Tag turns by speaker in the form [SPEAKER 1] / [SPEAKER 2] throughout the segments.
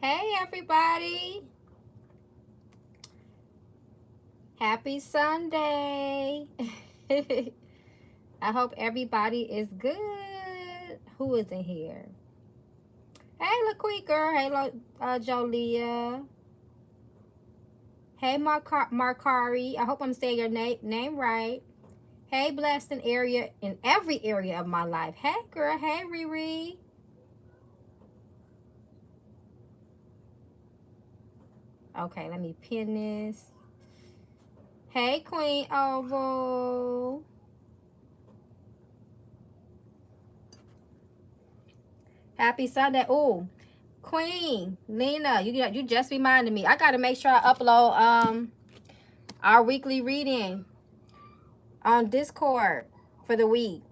[SPEAKER 1] Hey everybody. Happy Sunday. I hope everybody is good. Who is in here? Hey LaQuee girl. Hey Jolia. Hey Markari. I hope I'm saying your name right. Hey blessed in every area of my life. Hey girl. Hey Riri. Okay, let me pin this. Hey Queen Oval. Happy Sunday. Ooh, Queen Lena, you just reminded me. I gotta make sure I upload our weekly reading on Discord for the week.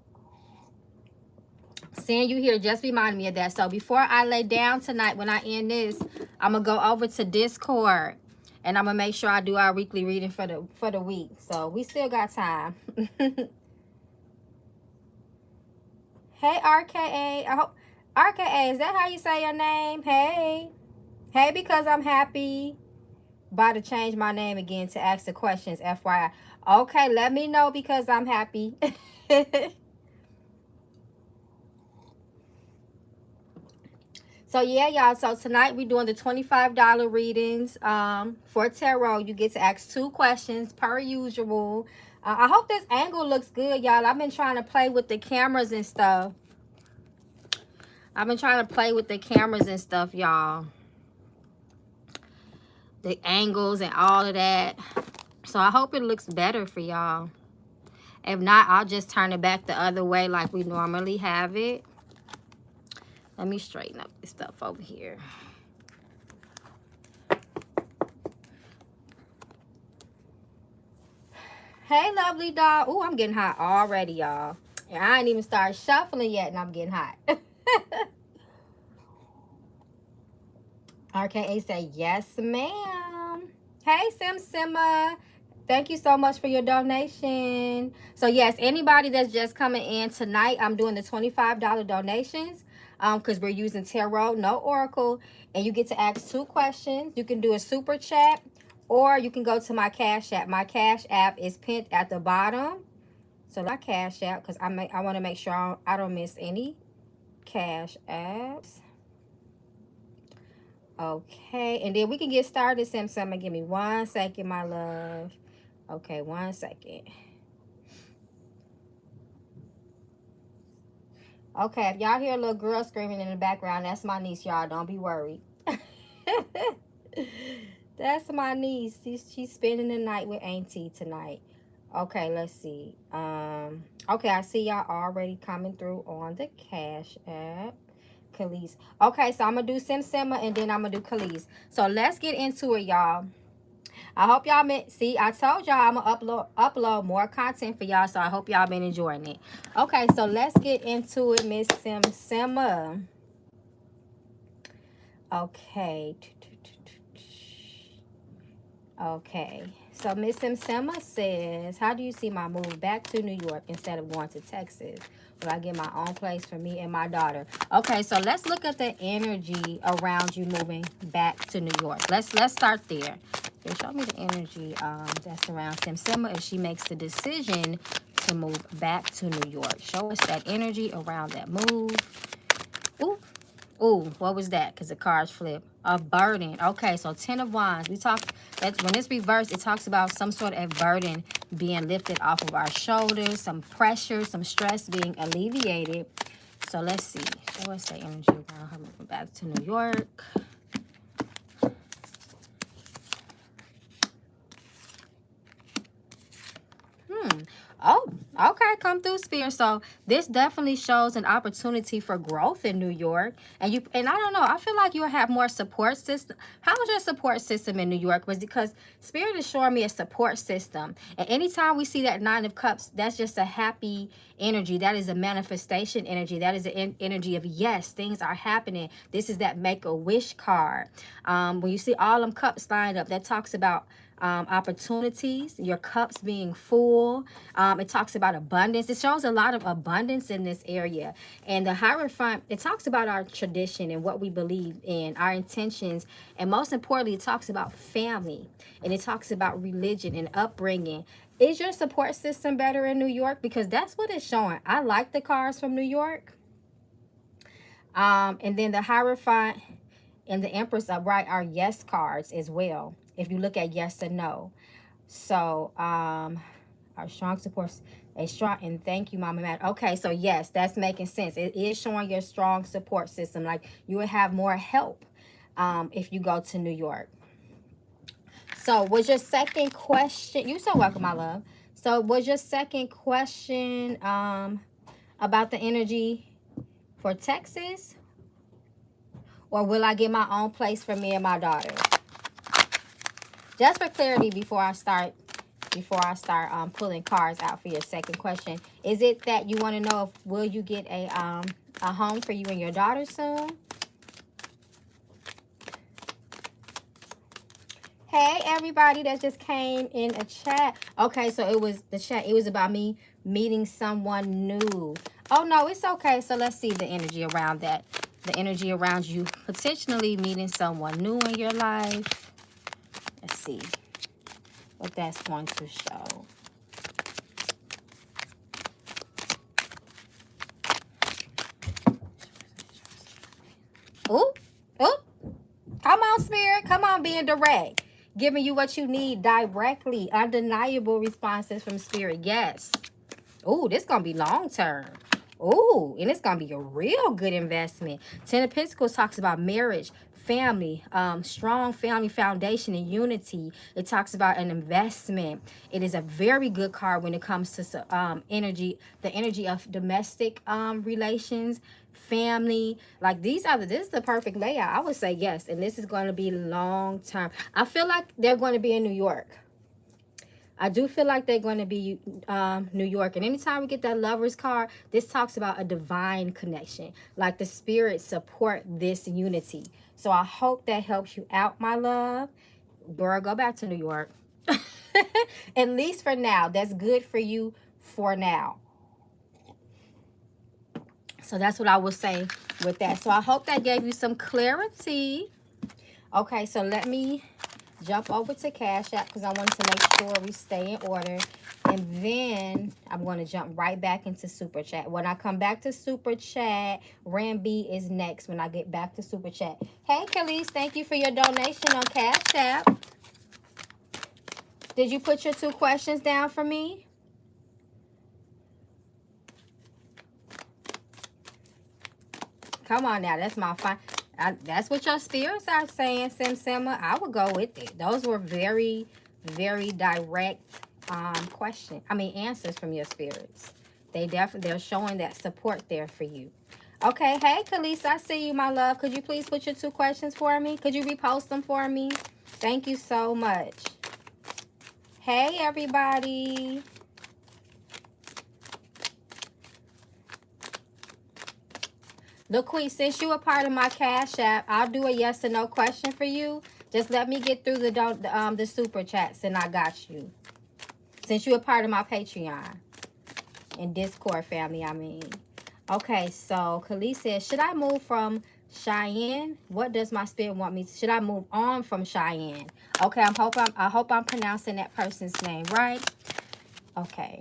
[SPEAKER 1] Seeing you here just reminded me of that. So before I lay down tonight, when I end this, I'm gonna go over to Discord and I'm gonna make sure I do our weekly reading for the week. So we still got time. Hey RKA, I hope RKA, is that how you say your name? Hey, because I'm happy. About to change my name again to ask the questions, FYI. Okay, let me know because I'm happy. So yeah, y'all. So tonight we're doing the $25 readings for tarot. You get to ask 2 questions per usual. I hope this angle looks good, y'all. I've been trying to play with the cameras and stuff. Y'all. The angles and all of that. So I hope it looks better for y'all. If not, I'll just turn it back the other way like we normally have it. Let me straighten up this stuff over here. Hey, lovely dog. Ooh, I'm getting hot already, y'all. And I ain't even started shuffling yet, and I'm getting hot. RKA say, yes, ma'am. Hey, Sim Sima. Thank you so much for your donation. So, yes, anybody that's just coming in tonight, I'm doing the $25 donations because we're using tarot, no oracle. And you get to ask 2 questions. You can do a super chat or you can go to my Cash App. My Cash App is pinned at the bottom. So, my Cash App because I want to make sure I don't miss any Cash Apps. Okay, and then we can get started, Sim Summer. Give me 1 second, my love. Okay, 1 second. Okay, if y'all hear a little girl screaming in the background, that's my niece, y'all. Don't be worried. That's my niece. She's spending the night with Auntie tonight. Okay, let's see. Okay, I see y'all already coming through on the Cash App. Kise. Okay, so I'm gonna do Sim Sima and then I'm gonna do Kise. So let's get into it, y'all. I hope y'all see, I told y'all I'm gonna upload more content for y'all, so I hope y'all been enjoying it. Okay, so let's get into it, Miss Sim Sima. Okay. Okay. So Miss Sim Sima says, how do you see my move back to New York instead of going to Texas? Will I get my own place for me and my daughter? Okay, so let's look at the energy around you moving back to New York. Let's start there. Okay, show me the energy that's around Sim Sima if she makes the decision to move back to New York. Show us that energy around that move. Ooh. Ooh, what was that? Because the cards flip. A burden. Okay, so 10 of Wands. We talk that when it's reversed, it talks about some sort of burden being lifted off of our shoulders, some pressure, some stress being alleviated. So let's see. Show us the energy around her moving back to New York. Oh, okay, come through, Spirit. So this definitely shows an opportunity for growth in New York. And I don't know, I feel like you'll have more support system. How is your support system in New York? Was because Spirit is showing me a support system. And anytime we see that 9 of Cups, that's just a happy energy. That is a manifestation energy. That is an energy of yes, things are happening. This is that Make-A-Wish card. When you see all them cups lined up, that talks about opportunities, your cups being full. It talks about abundance. It shows a lot of abundance in this area. And the Hierophant, it talks about our tradition and what we believe in, our intentions, and most importantly, it talks about family, and it talks about religion and upbringing. Is your support system better in New York? Because that's what it's showing. I like the cards from New York. And then the Hierophant and the Empress upright are yes cards as well, if you look at yes and no. So our strong supports, a strong, and thank you, Mama Matt. Okay, so yes, that's making sense. It is showing your strong support system. Like you would have more help if you go to New York. So was your second question, you're so welcome, my love. So was your second question about the energy for Texas? Or will I get my own place for me and my daughter? Just for clarity before I start pulling cards out for your second question, is it that you want to know if will you get a home for you and your daughter soon? Hey everybody that just came in a chat. Okay, so it was the chat. It was about me meeting someone new. Oh no, it's okay. So let's see the energy around that. The energy around you potentially meeting someone new in your life. Let's see what that's going to show. Ooh, ooh. Come on, Spirit. Come on, being direct. Giving you what you need directly. Undeniable responses from Spirit. Yes. Ooh, this going to be long term. Ooh, and it's going to be a real good investment. Ten of Pentacles talks about marriage, family, strong family foundation and unity. It talks about an investment. It is a very good card when it comes to energy, the energy of domestic relations, family. Like this is the perfect layout. I would say yes, and this is going to be long term. I feel like they're going to be in New York. I do feel like they're going to be New York. And anytime we get that Lovers card, this talks about a divine connection. Like the spirit support this unity. So I hope that helps you out, my love. Girl, go back to New York. At least for now. That's good for you for now. So that's what I will say with that. So I hope that gave you some clarity. Okay, so let me jump over to Cashapp because I want to make sure we stay in order. And then I'm going to jump right back into Super Chat. When I come back to Super Chat, Ramy B is next when I get back to Super Chat. Hey, Kise, thank you for your donation on Cashapp. Did you put your 2 questions down for me? Come on now, that's my fine. That's what your spirits are saying, Sim Sima. I would go with it. Those were very, very direct answers from your spirits. They're showing that support there for you. Okay, hey Kise, I see you, my love. Could you please put your 2 questions for me? Could you repost them for me? Thank you so much. Hey everybody. Look, Queen, since you are part of my Cash App, I'll do a yes or no question for you. Just let me get through the super chats and I got you. Since you are part of my Patreon and Discord family, I mean. Okay, so Kise says, should I move from Cheyenne? What does my spirit want me to? Should I move on from Cheyenne? Okay, I hope I'm pronouncing that person's name right. Okay.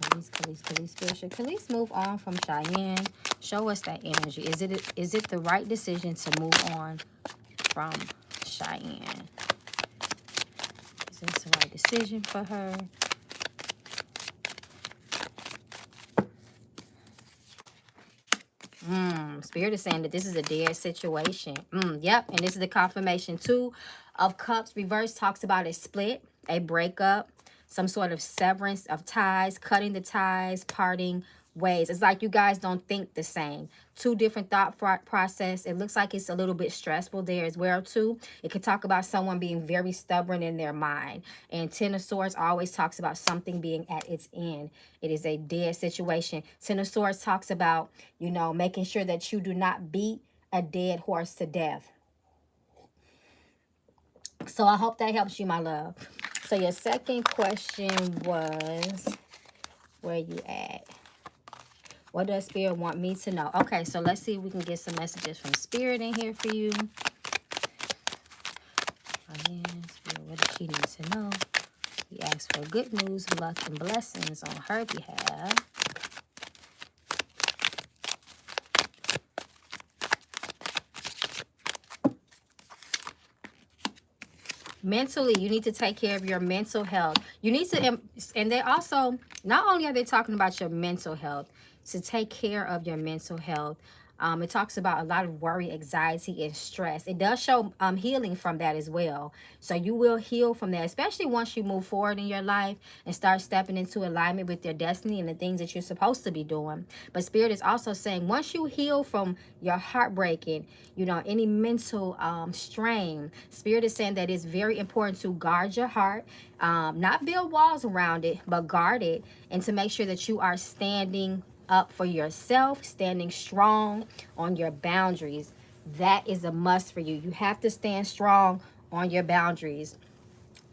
[SPEAKER 1] Kise, spirit. Should Kise move on from Cheyenne? Show us that energy. Is it the right decision to move on from Cheyenne? Is this the right decision for her? Spirit is saying that this is a dead situation. Yep, and this is the confirmation. 2 of Cups reverse talks about a split, a breakup, some sort of severance of ties, cutting the ties, parting ways. It's like you guys don't think the same. 2 different thought process. It looks like it's a little bit stressful there as well too. It could talk about someone being very stubborn in their mind. And 10 of Swords always talks about something being at its end. It is a dead situation. 10 of Swords talks about, you know, making sure that you do not beat a dead horse to death. So I hope that helps you, my love. So your second question was, where you at? What does Spirit want me to know? Okay, so let's see if we can get some messages from Spirit in here for you. Again, Spirit, what does she need to know? He asked for good news, luck, and blessings on her behalf. Mentally, you need to take care of your mental health. You need to, and they also, not only are they talking about your mental health, to take care of your mental health. It talks about a lot of worry, anxiety, and stress. It does show healing from that as well. So you will heal from that, especially once you move forward in your life and start stepping into alignment with your destiny and the things that you're supposed to be doing. But Spirit is also saying, once you heal from your heartbreaking, you know, any mental strain, Spirit is saying that it's very important to guard your heart, not build walls around it, but guard it, and to make sure that you are standing up for yourself, standing strong on your boundaries. That is a must for you. You have to stand strong on your boundaries.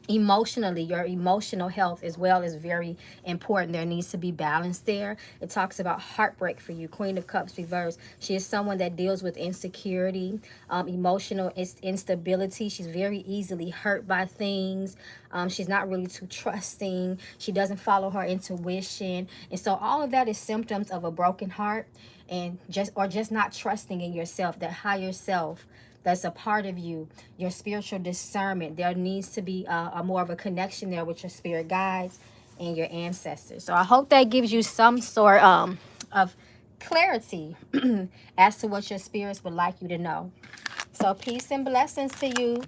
[SPEAKER 1] Emotionally, your emotional health as well is very important. There needs to be balance there. It talks about heartbreak for you. Queen of Cups reverse. She is someone that deals with insecurity, emotional instability. She's very easily hurt by things. She's not really too trusting. She doesn't follow her intuition. And so all of that is symptoms of a broken heart, and just not trusting in yourself, that higher self that's a part of you, your spiritual discernment. There needs to be a more of a connection there with your spirit guides and your ancestors. So I hope that gives you some sort of clarity as to what your spirits would like you to know. So peace and blessings to you.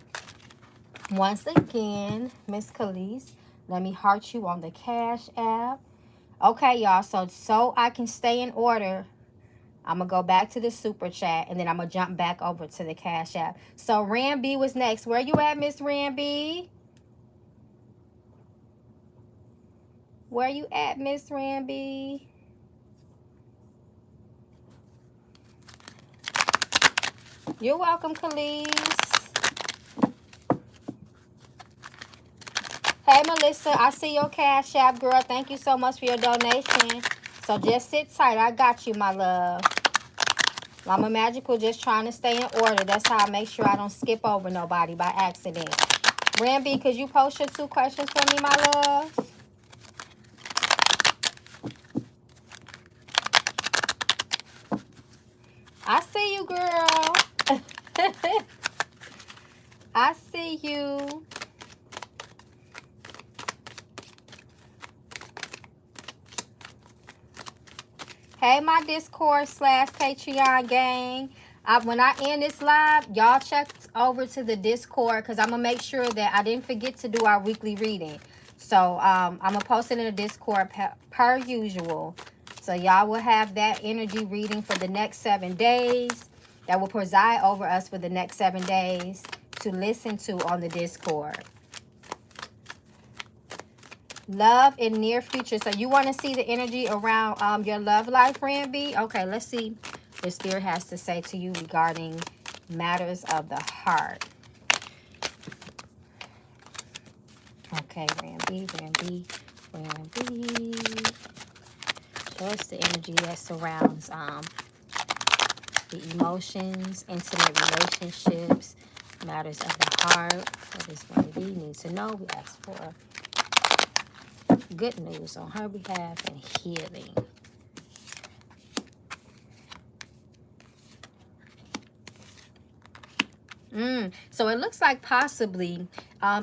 [SPEAKER 1] Once again, Miss Khalees, let me heart you on the Cash App. Okay, y'all, so I can stay in order, I'm going to go back to the super chat, and then I'm going to jump back over to the Cash App. So Ramy B was next. Where you at, Miss Ramy B? Where you at, Miss Ramy B? You're welcome, Khalees. Hey, Melissa, I see your Cash App, girl. Thank you so much for your donation. So just sit tight. I got you, my love. Mama Magical just trying to stay in order. That's how I make sure I don't skip over nobody by accident. Ramy B, could you post your 2 questions for me, my love? I see you, girl. I see you. Hey, my Discord / Patreon gang. When I end this live, y'all check over to the Discord, because I'm going to make sure that I didn't forget to do our weekly reading. So I'm going to post it in the Discord per usual. So y'all will have that energy reading for the next 7 days. That will preside over us for the next 7 days to listen to on the Discord. Love in near future. So you want to see the energy around your love life, Ramy B? Okay, let's see what Spirit has to say to you regarding matters of the heart. Okay, Ramy B, Ramy B, Ramy B. Show us the energy that surrounds the emotions, intimate relationships, matters of the heart. What does Ramy B need to know? We asked for good news on her behalf and healing. So it looks like possibly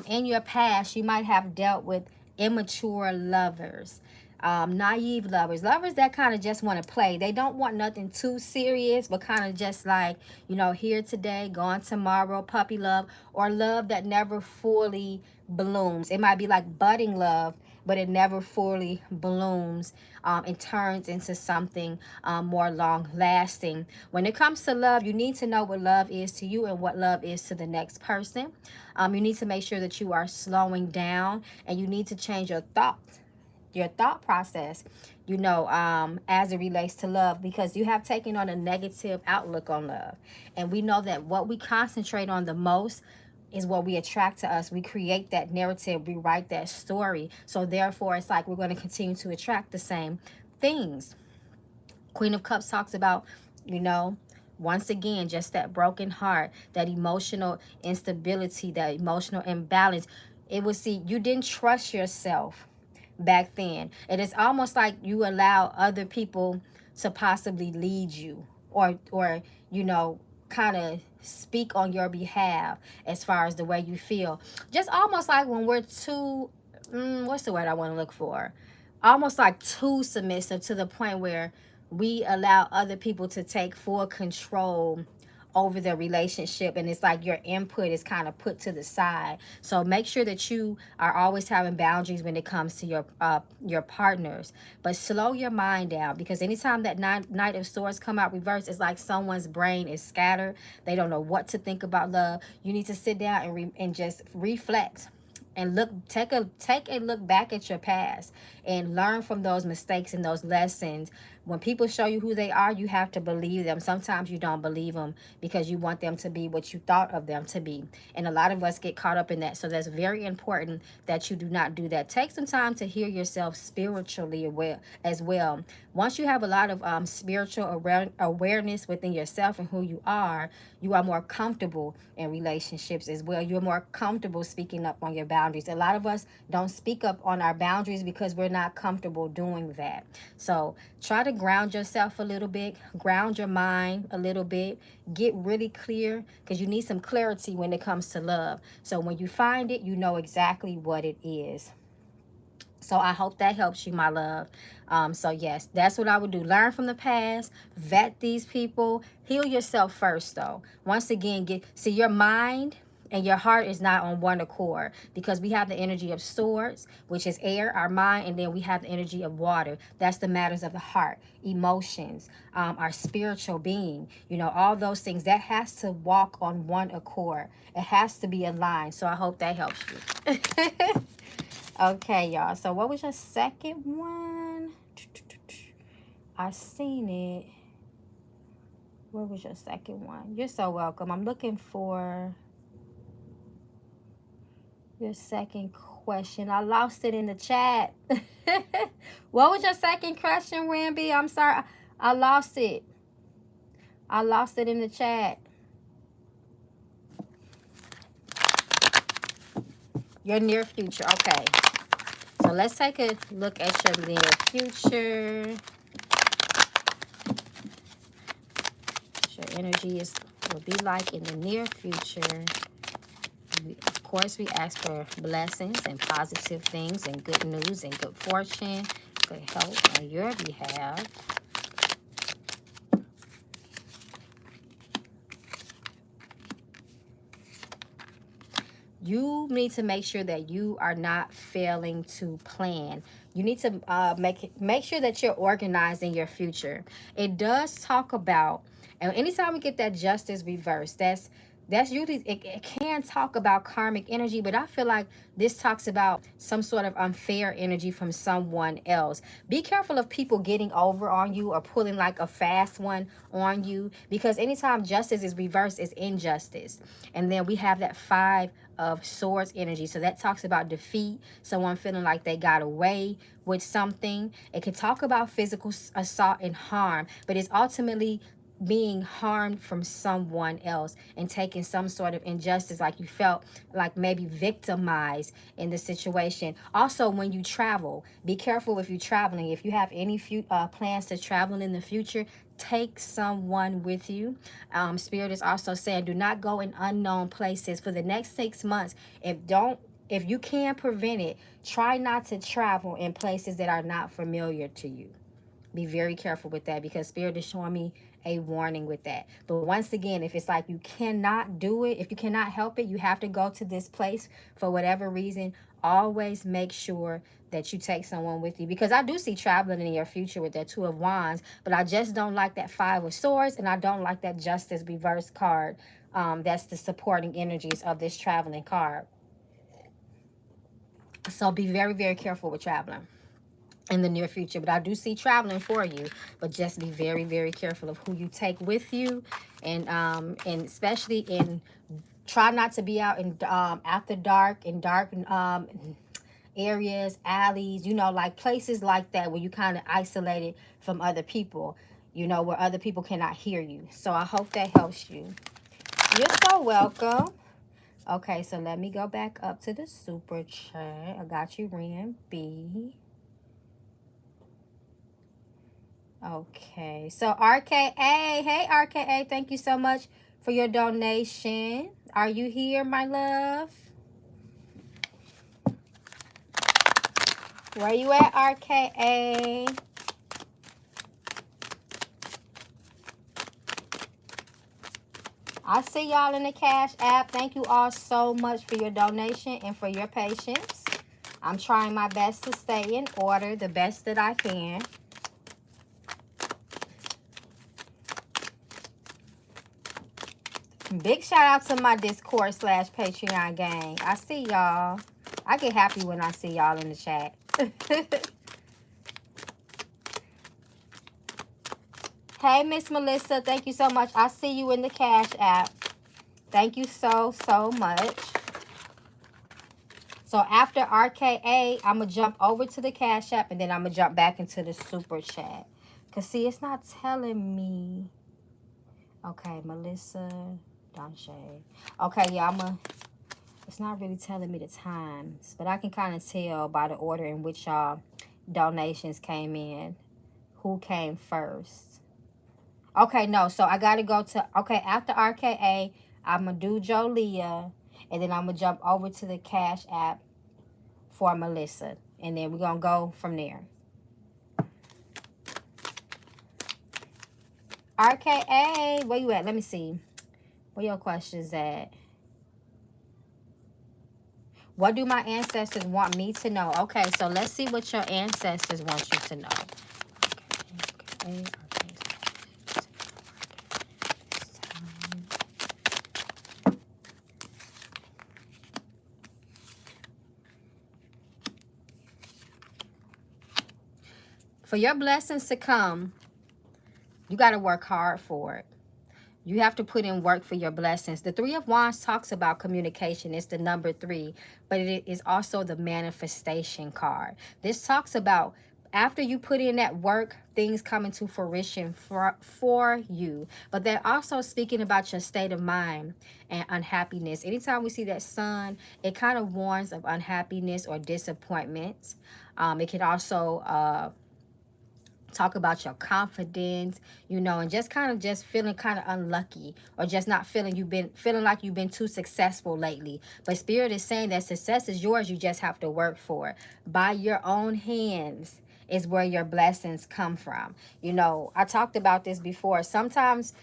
[SPEAKER 1] in your past you might have dealt with immature lovers, naive lovers that kind of just want to play. They don't want nothing too serious, but kind of just like, you know, here today, gone tomorrow, puppy love, or love that never fully blooms. It might be like budding love, but it never fully blooms and turns into something more long lasting. When it comes to love, you need to know what love is to you and what love is to the next person. You need to make sure that you are slowing down, and you need to change your thought process, you know, as it relates to love, because you have taken on a negative outlook on love. And we know that what we concentrate on the most is what we attract to us. We create that narrative, we write that story. So therefore, it's like we're going to continue to attract the same things. Queen of Cups talks about, you know, once again, just that broken heart, that emotional instability, that emotional imbalance. It was, see, you didn't trust yourself back then. It is almost like you allow other people to possibly lead you, or you know, kind of speak on your behalf as far as the way you feel. Just almost like when we're too, what's the word I want to look for? Almost like too submissive, to the point where we allow other people to take full control over the relationship, and it's like your input is kind of put to the side. So make sure that you are always having boundaries when it comes to your partners, but slow your mind down, because anytime that Knight of Swords come out reverse, it's like someone's brain is scattered. They don't know what to think about love. You need to sit down and just reflect and look, take a look back at your past and learn from those mistakes and those lessons. When people show you who they are, you have to believe them. Sometimes you don't believe them because you want them to be what you thought of them to be, and a lot of us get caught up in that. So that's very important that you do not do that. Take some time to hear yourself spiritually as well. Once you have a lot of spiritual awareness within yourself and who you are more comfortable in relationships as well. You're more comfortable speaking up on your boundaries. A lot of us don't speak up on our boundaries because we're not comfortable doing that. So try to ground yourself a little bit, ground your mind a little bit, get really clear, because you need some clarity when it comes to love. So when you find it, you know exactly what it is. So I hope that helps you, my love. So yes, that's what I would do. Learn from the past, vet these people, heal yourself first though. Once again, see, your mind and your heart is not on one accord, because we have the energy of swords, which is air, our mind, and then we have the energy of water. That's the matters of the heart, emotions, our spiritual being, you know, all those things. That has to walk on one accord. It has to be aligned. So I hope that helps you. Okay, y'all. So what was your second one? I seen it. What was your second one? You're so welcome. I'm looking for your second question. I lost it in the chat. What was your second question, Ramy B? I'm sorry. I lost it. I lost it in the chat. Your near future. Okay. So let's take a look at your near future. What your energy will be like in the near future. Of course, we ask for blessings and positive things and good news and good fortune, good health on your behalf. You need to make sure that you are not failing to plan. You need to make sure that you're organizing your future. It does talk about, and anytime we get that justice reversed, that's usually, it can talk about karmic energy, but I feel like this talks about some sort of unfair energy from someone else. Be careful of people getting over on you or pulling like a fast one on you, because anytime justice is reversed, it's injustice. And then we have that 5 of Swords energy. So that talks about defeat, someone feeling like they got away with something. It can talk about physical assault and harm, but it's ultimately being harmed from someone else and taking some sort of injustice, like you felt like maybe victimized in the situation. Also, when you travel, be careful if you're traveling. If you have any plans to travel in the future, take someone with you. Spirit is also saying do not go in unknown places for the next 6 months. If you can prevent it, try not to travel in places that are not familiar to you. Be very careful with that, because Spirit is showing me a warning with that. But once again, if it's like you cannot do it, if you cannot help it, you have to go to this place for whatever reason, always make sure that you take someone with you. Because I do see traveling in your future with that 2 of Wands, but I just don't like that 5 of Swords, and I don't like that Justice reverse card. That's the supporting energies of this traveling card. So be very, very careful with traveling in the near future. But I do see traveling for you, but just be very, very careful of who you take with you, and especially in Try not to be out in after dark, in dark areas, alleys, you know, like places like that where you kind of isolated from other people, you know, where other people cannot hear you. So I hope that helps you. You're so welcome. Okay, so let me go back up to the super chat. I got you, Ramy B. Okay, so RKA. Hey, RKA, thank you so much for your donation. Are you here, my love? Where you at, RKA? I see y'all in the Cash App. Thank you all so much for your donation and for your patience. I'm trying my best to stay in order, the best that I can. Big shout out to my Discord / Patreon gang. I see y'all. I get happy when I see y'all in the chat. Hey, Miss Melissa, thank you so much. I see you in the Cash App. Thank you so much. So after RKA, I'm going to jump over to the Cash App, and then I'm going to jump back into the Super Chat. Because, see, it's not telling me. Okay, Melissa, Donche. Okay, yeah, it's not really telling me the times, but I can kind of tell by the order in which y'all donations came in, who came first. Okay, no, so I got to go to, okay, after RKA, I'm going to do Jolia, and then I'm going to jump over to the Cash App for Melissa, and then we're going to go from there. RKA, where you at? Let me see. Where your questions at? What do my ancestors want me to know? Okay, so let's see what your ancestors want you to know. Okay. For your blessings to come, you got to work hard for it. You have to put in work for your blessings. The Three of Wands talks about communication. It's the number 3, but it is also the manifestation card. This talks about after you put in that work, things come into fruition for you. But they're also speaking about your state of mind and unhappiness. Anytime we see that sun, it kind of warns of unhappiness or disappointments. It can also talk about your confidence, you know, and just kind of just feeling kind of unlucky, or just not feeling like you've been too successful lately. But Spirit is saying that success is yours. You just have to work for it. By your own hands is where your blessings come from. You know, I talked about this before. Sometimes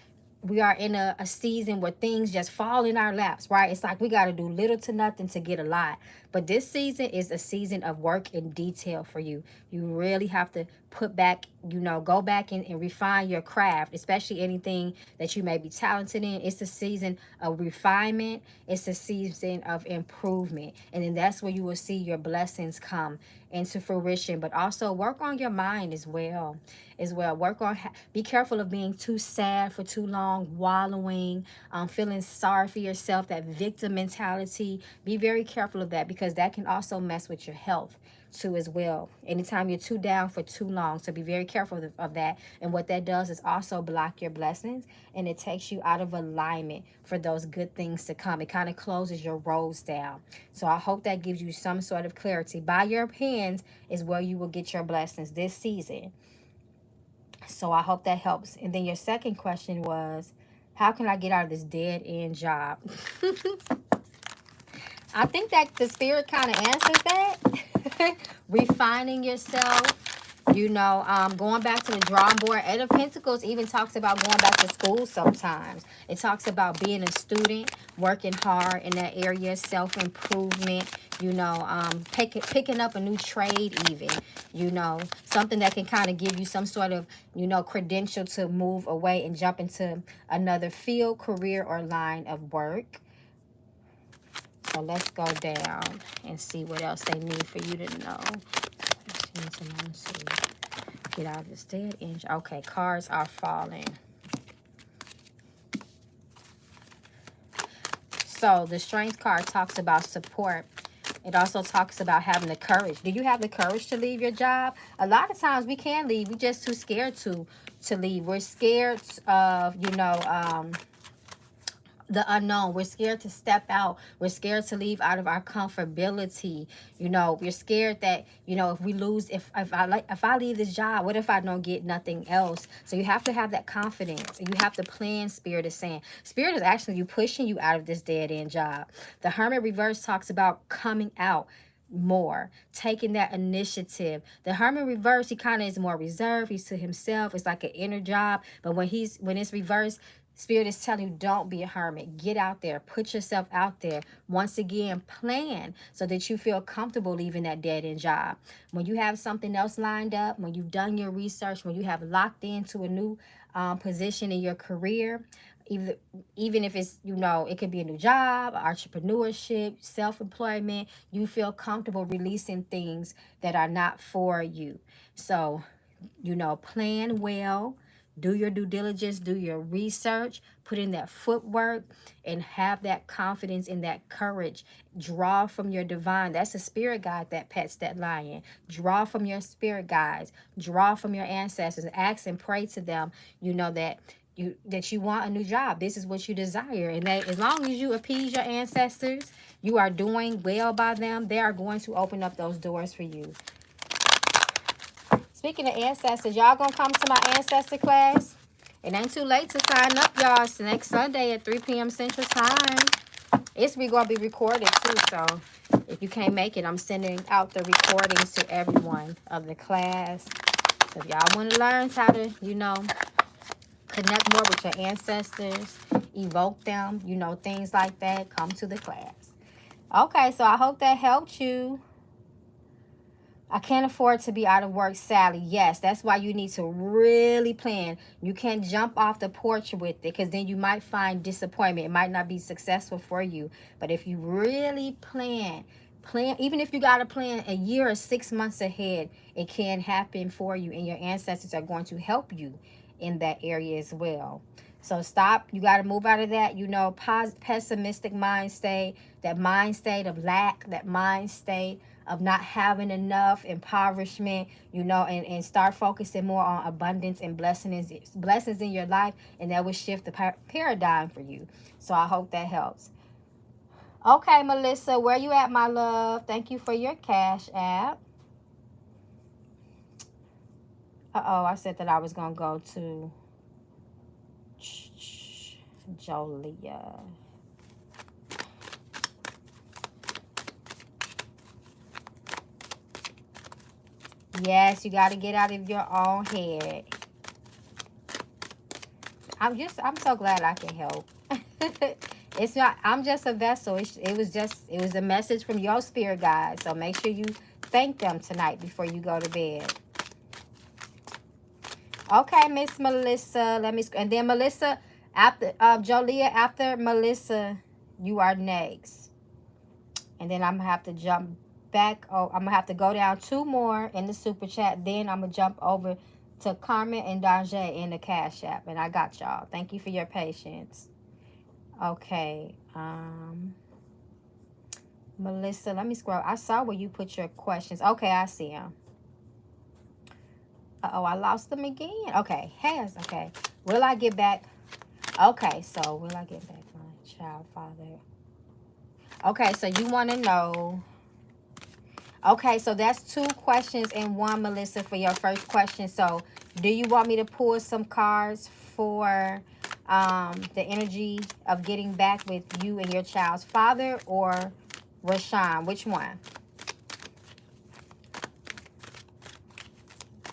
[SPEAKER 1] we are in a season where things just fall in our laps, right? It's like we got to do little to nothing to get a lot. But this season is a season of work in detail for you. You really have to put back, you know, go back and refine your craft, especially anything that you may be talented in. It's a season of refinement. It's a season of improvement. And then that's where you will see your blessings come into fruition. But also work on your mind as well. Work on, be careful of being too sad for too long, wallowing, feeling sorry for yourself, that victim mentality. Be very careful of that, because that can also mess with your health too as well. Anytime you're too down for too long, so be very careful of that. And what that does is also block your blessings, and it takes you out of alignment for those good things to come. It kind of closes your roads down. So I hope that gives you some sort of clarity. By your hands is where you will get your blessings this season. So I hope that helps. And then your second question was, how can I get out of this dead end job? I think that the Spirit kind of answers that. Refining yourself, you know, going back to the drawing board. Eight of Pentacles even talks about going back to school sometimes. It talks about being a student, working hard in that area, self-improvement, you know, picking up a new trade even, you know, something that can kind of give you some sort of, you know, credential to move away and jump into another field, career, or line of work. So let's go down and see what else they need for you to know. Get out of this dead end. Okay, cards are falling. So the Strength card talks about support. It also talks about having the courage. Do you have the courage to leave your job? A lot of times we can leave. We're just too scared to leave. We're scared of, you know, the unknown. We're scared to step out. We're scared to leave out of our comfortability. You know, we're scared that, you know, if we lose, if I leave this job, what if I don't get nothing else? So you have to have that confidence, and you have to plan. Spirit is saying, Spirit is actually you pushing you out of this dead end job. The Hermit reverse talks about coming out more, taking that initiative. The Hermit reverse, he kind of is more reserved. He's to himself. It's like an inner job. But when it's reversed, Spirit is telling you, don't be a hermit. Get out there. Put yourself out there. Once again, plan so that you feel comfortable leaving that dead-end job. When you have something else lined up, when you've done your research, when you have locked into a new position in your career, even if it's, you know, it could be a new job, entrepreneurship, self-employment, you feel comfortable releasing things that are not for you. So, you know, plan well. Do your due diligence, do your research, put in that footwork, and have that confidence and that courage. Draw from your divine. That's the spirit guide that pets that lion. Draw from your spirit guides. Draw from your ancestors. Ask and pray to them, you know, that you want a new job. This is what you desire. And that as long as you appease your ancestors, you are doing well by them, they are going to open up those doors for you. Speaking of ancestors, y'all gonna come to my ancestor class? It ain't too late to sign up, y'all. It's next Sunday at 3 p.m. Central Time. We're gonna be recorded too, so if you can't make it, I'm sending out the recordings to everyone of the class. So if y'all want to learn how to, you know, connect more with your ancestors, evoke them, you know, things like that, come to the class. Okay, so I hope that helped you. I can't afford to be out of work, Sally. Yes, that's why you need to really plan. You can't jump off the porch with it, because then you might find disappointment. It might not be successful for you. But if you really plan, even if you got to plan a year or 6 months ahead, it can happen for you, and your ancestors are going to help you in that area as well. So stop. You got to move out of that, you know, pessimistic mind state, that mind state of lack, that mind state of not having enough, impoverishment, you know, and start focusing more on abundance and blessings in your life, and that will shift the paradigm for you. So I hope that helps. Okay, Melissa, where you at, my love? Thank you for your Cash App. I said that I was going to go to Jolia. Yes, you got to get out of your own head. I'm so glad I can help. It's not, I'm just a vessel. It was a message from your spirit guide. So make sure you thank them tonight before you go to bed. Okay, Miss Melissa, and then Melissa, after Jolia, after Melissa, you are next. And then I'm gonna have to jump back. I'm gonna have to go down 2 more in the super chat. Then I'm gonna jump over to Carmen and Danje in the Cash App. And I got y'all. Thank you for your patience. Okay. Melissa, let me scroll. I saw where you put your questions. Okay, I see them. I lost them again. Okay, okay. Will I get back? Okay, so will I get back my child father? Okay, so you want to know. Okay, so that's 2 questions in one, Melissa, for your first question. So do you want me to pull some cards for the energy of getting back with you and your child's father, or Rashawn? Which one?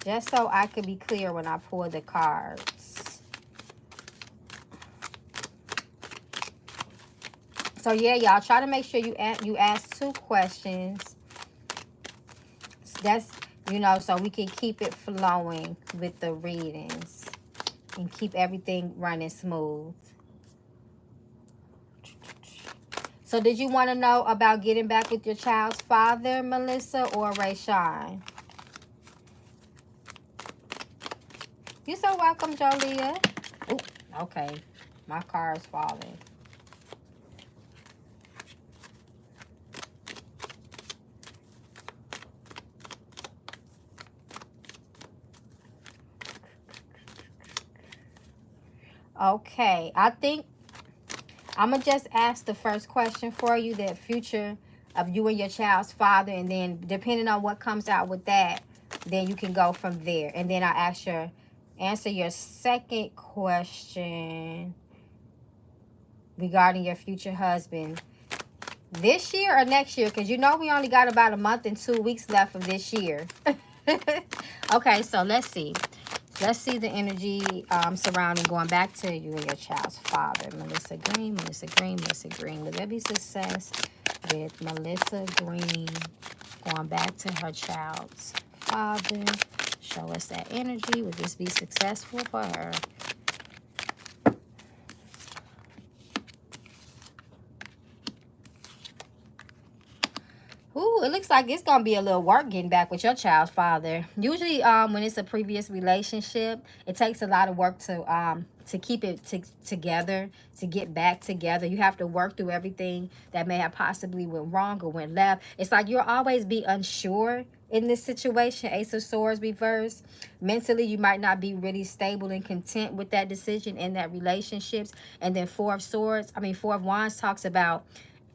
[SPEAKER 1] Just so I could be clear when I pull the cards. So yeah, y'all, try to make sure you ask 2 questions. That's, you know, so we can keep it flowing with the readings and keep everything running smooth. So did you want to know about getting back with your child's father, Melissa, or Rayshawn? You're so welcome, Jolia. Ooh, okay. My car is falling. Okay, I think I'm going to just ask the first question for you, the future of you and your child's father. And then depending on what comes out with that, then you can go from there. And then I'll answer your second question regarding your future husband. This year or next year? Because you know we only got about a month and 2 weeks left of this year. Okay, so let's see. Let's see the energy surrounding going back to you and your child's father. Melissa Green, Melissa Green, Melissa Green. Will there be success with Melissa Green going back to her child's father? Show us that energy. Will this be successful for her? Ooh, it looks like it's going to be a little work getting back with your child's father. Usually when it's a previous relationship, it takes a lot of work to keep it together, to get back together. You have to work through everything that may have possibly went wrong or went left. It's like you'll always be unsure in this situation. Ace of Swords reverse. Mentally, you might not be really stable and content with that decision in that relationships. And then Four of Wands talks about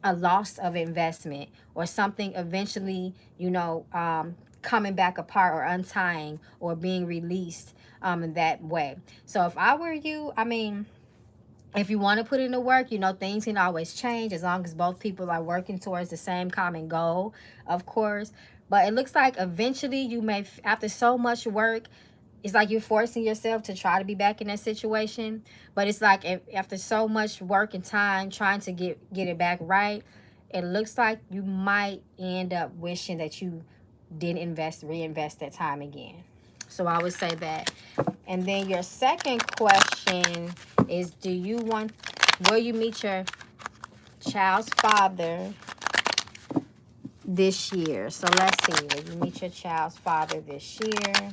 [SPEAKER 1] a loss of investment or something eventually, you know, coming back apart or untying or being released in that way. So if I were you, I mean, if you want to put in the work, you know, things can always change as long as both people are working towards the same common goal, of course. But it looks like eventually you may, after so much work, it's like you're forcing yourself to try to be back in that situation. But it's like after so much work and time trying to get it back right, it looks like you might end up wishing that you didn't reinvest that time again. So I would say that. And then your second question is, will you meet your child's father this year? So let's see. Will you meet your child's father this year?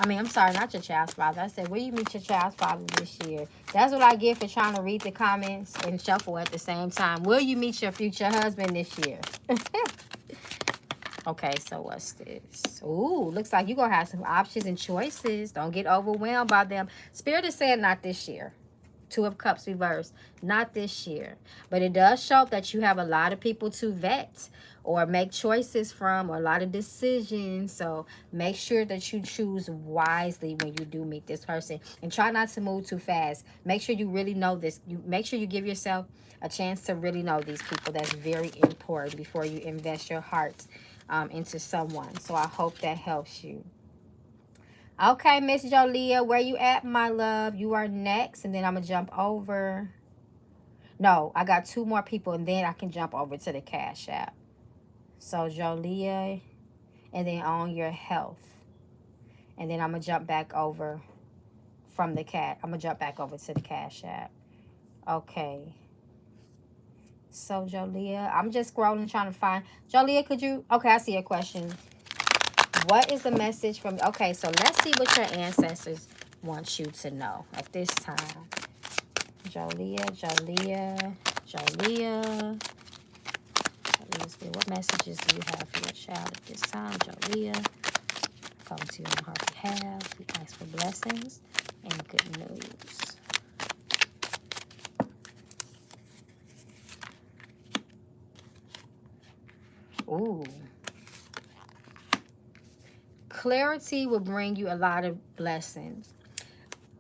[SPEAKER 1] I'm sorry, not your child's father. I said, will you meet your child's father this year? That's what I get for trying to read the comments and shuffle at the same time. Will you meet your future husband this year? Okay, so what's this? Ooh, looks like you're going to have some options and choices. Don't get overwhelmed by them. Spirit is saying not this year. Two of Cups reversed. Not this year. But it does show that you have a lot of people to vet or make choices from, or a lot of decisions. So make sure that you choose wisely when you do meet this person. And try not to move too fast. Make sure you really know this. Make sure you give yourself a chance to really know these people. That's very important before you invest your heart into someone. So I hope that helps you. Okay, Miss Jolia, where you at, my love? You are next, and then I'm going to jump over. No, I got two more people, and then I can jump over to the Cash App. So, Jolia, and then on your health. And then I'm going to jump back over from the cat. I'm going to jump back over to the Cash App. Okay. So, Jolia, I'm just scrolling, trying to find. Jolia, could you? Okay, I see your question. What is the message from... Okay, so let's see what your ancestors want you to know at this time. Jolia. What messages do you have for your child at this time? Jolia. Come to you on her behalf. We ask for blessings and good news. Ooh. Clarity will bring you a lot of blessings.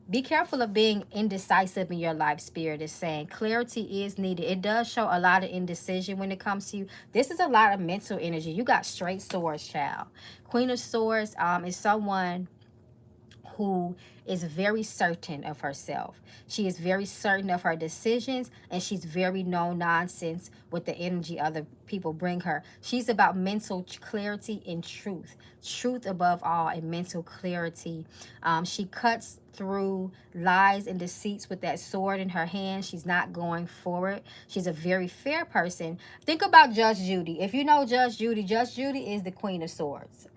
[SPEAKER 1] Be careful of being indecisive in your life, Spirit is saying. Clarity is needed. It does show a lot of indecision when it comes to you. This is a lot of mental energy. You got straight swords, child. Queen of Swords is someone who is very certain of herself. She is very certain of her decisions, and she's very no nonsense with the energy other people bring her. She's about mental clarity and truth. Truth above all, and mental clarity. She cuts through lies and deceits with that sword in her hand. She's not going forward. She's a very fair person. Think about Judge Judy. If you know Judge Judy is the Queen of Swords.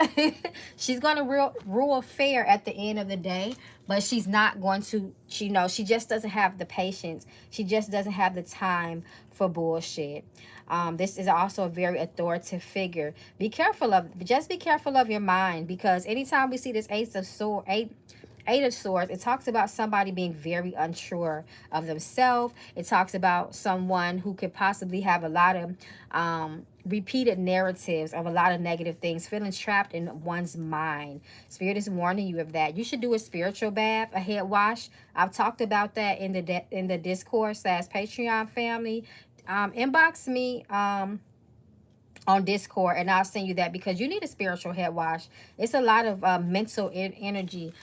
[SPEAKER 1] She's going to rule fair at the end of the day, but she's not going to, she just doesn't have the patience. She just doesn't have the time for bullshit. This is also a very authoritative figure. Just be careful of your mind, because anytime we see this Eight of Swords, it talks about somebody being very unsure of themselves. It talks about someone who could possibly have a lot of repeated narratives of a lot of negative things, feeling trapped in one's mind. Spirit is warning you of that. You should do a spiritual bath, a head wash. I've talked about that in the Discord / Patreon family. Inbox me on Discord, and I'll send you that, because you need a spiritual head wash. It's a lot of mental energy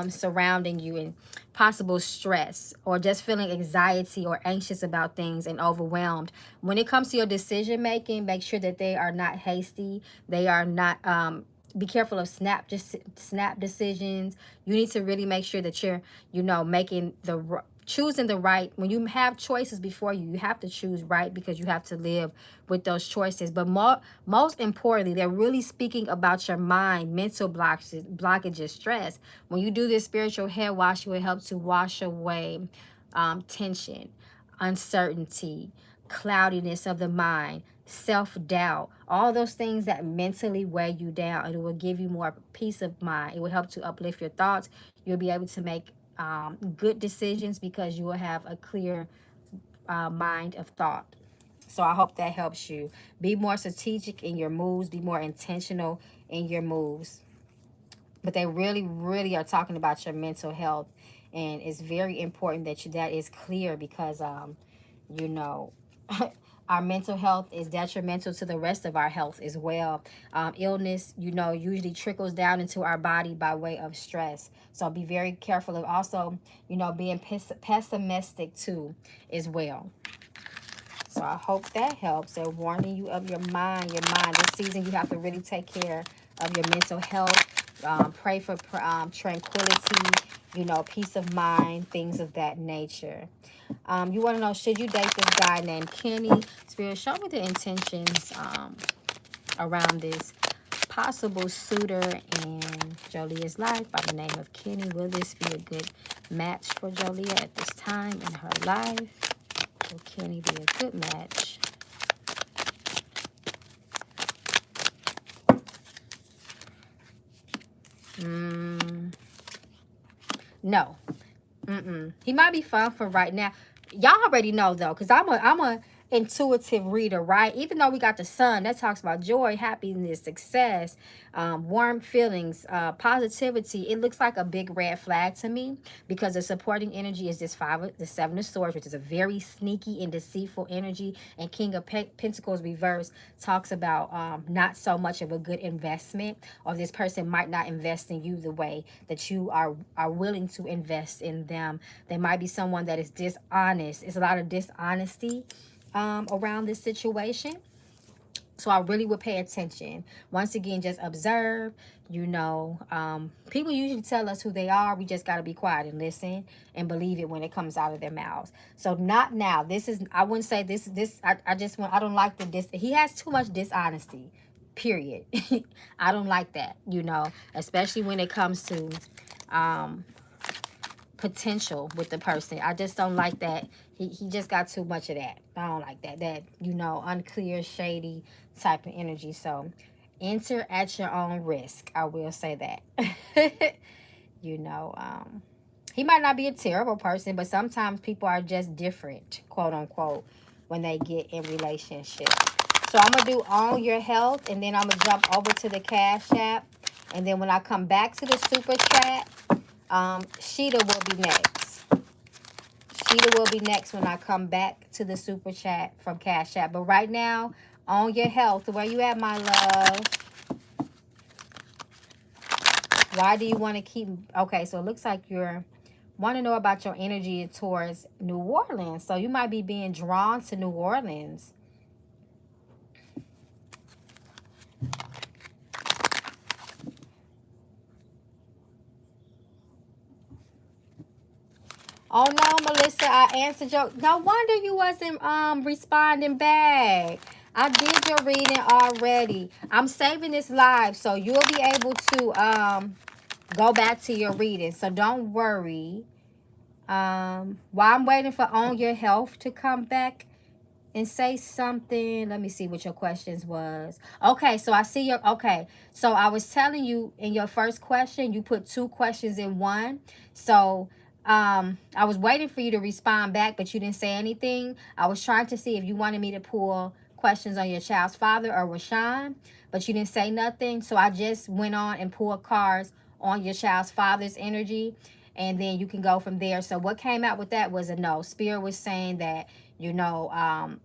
[SPEAKER 1] surrounding you, and possible stress, or just feeling anxiety or anxious about things and overwhelmed. When it comes to your decision making, make sure that they are not hasty. They are not be careful of snap decisions. You need to really make sure that you're making choosing the right. When you have choices before you have to choose right, because you have to live with those choices. But most importantly, they're really speaking about your mind, mental blockages, stress. When you do this spiritual head wash, it will help to wash away tension, uncertainty, cloudiness of the mind, self-doubt, all those things that mentally weigh you down. And it will give you more peace of mind. It will help to uplift your thoughts. You'll be able to make good decisions, because you will have a clear mind of thought. So I hope that helps you. Be more strategic in your moves. Be more intentional in your moves. But they really, really are talking about your mental health. And it's very important that that is clear, because, our mental health is detrimental to the rest of our health as well. Illness, usually trickles down into our body by way of stress. So be very careful of also, being pessimistic too as well. So I hope that helps. They're warning you of your mind. This season, you have to really take care of your mental health. Pray for tranquility, peace of mind, things of that nature. You want to know, should you date this guy named Kenny? Spirit, show me the intentions around this possible suitor in Jolia's life by the name of Kenny. Will this be a good match for Jolia at this time in her life? Will Kenny be a good match? No. He might be fun for right now. Y'all already know, though, because I'm a intuitive reader, right? Even though we got the sun that talks about joy, happiness, success, warm feelings, positivity, it looks like a big red flag to me, because the supporting energy is the Seven of Swords, which is a very sneaky and deceitful energy, and King of Pentacles reverse talks about not so much of a good investment, or this person might not invest in you the way that you are willing to invest in them. They might be someone that is dishonest. It's a lot of dishonesty around this situation. So I really would pay attention. Once again, just observe. People usually tell us who they are. We just got to be quiet and listen and believe it when it comes out of their mouths. So not now. I wouldn't say this. I don't like he has too much dishonesty, period. I don't like that, especially when it comes to potential with the person. I just don't like that. He just got too much of that. I don't like that unclear, shady type of energy. So enter at your own risk. I will say that. He might not be a terrible person, but sometimes people are just different, quote unquote, when they get in relationships. So I'm going to do on your health, and then I'm going to jump over to the Cashapp. And then when I come back to the Super Chat, Sheah will be next. Sheah will be next when I come back to the Super Chat from Cashapp. But right now, on your health, where you at, my love? Why do you want to keep... Okay, so it looks like you're... want to know about your energy towards New Orleans. So you might be being drawn to New Orleans. Oh no, Melissa, I answered your... No wonder you wasn't responding back. I did your reading already. I'm saving this live, so you'll be able to go back to your reading. So don't worry. While I'm waiting for On Your Health to come back and say something, let me see what your questions was. Okay, so I see your, okay, so I was telling you in your first question, you put 2 questions in one. So I was waiting for you to respond back, but you didn't say anything. I was trying to see if you wanted me to pull questions on your child's father or Rashawn, but you didn't say nothing. So I just went on and pulled cards on your child's father's energy, and then you can go from there. So what came out with that was a no. Spirit was saying that, you know,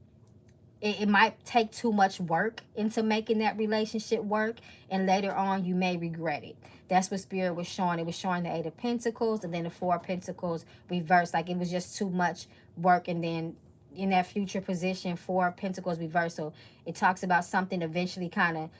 [SPEAKER 1] it might take too much work into making that relationship work, and later on you may regret it. That's what Spirit was showing. It was showing the 8 of Pentacles and then the 4 of Pentacles reversed. Like it was just too much work, and then in that future position, 4 of Pentacles reversed. So it talks about something eventually kind of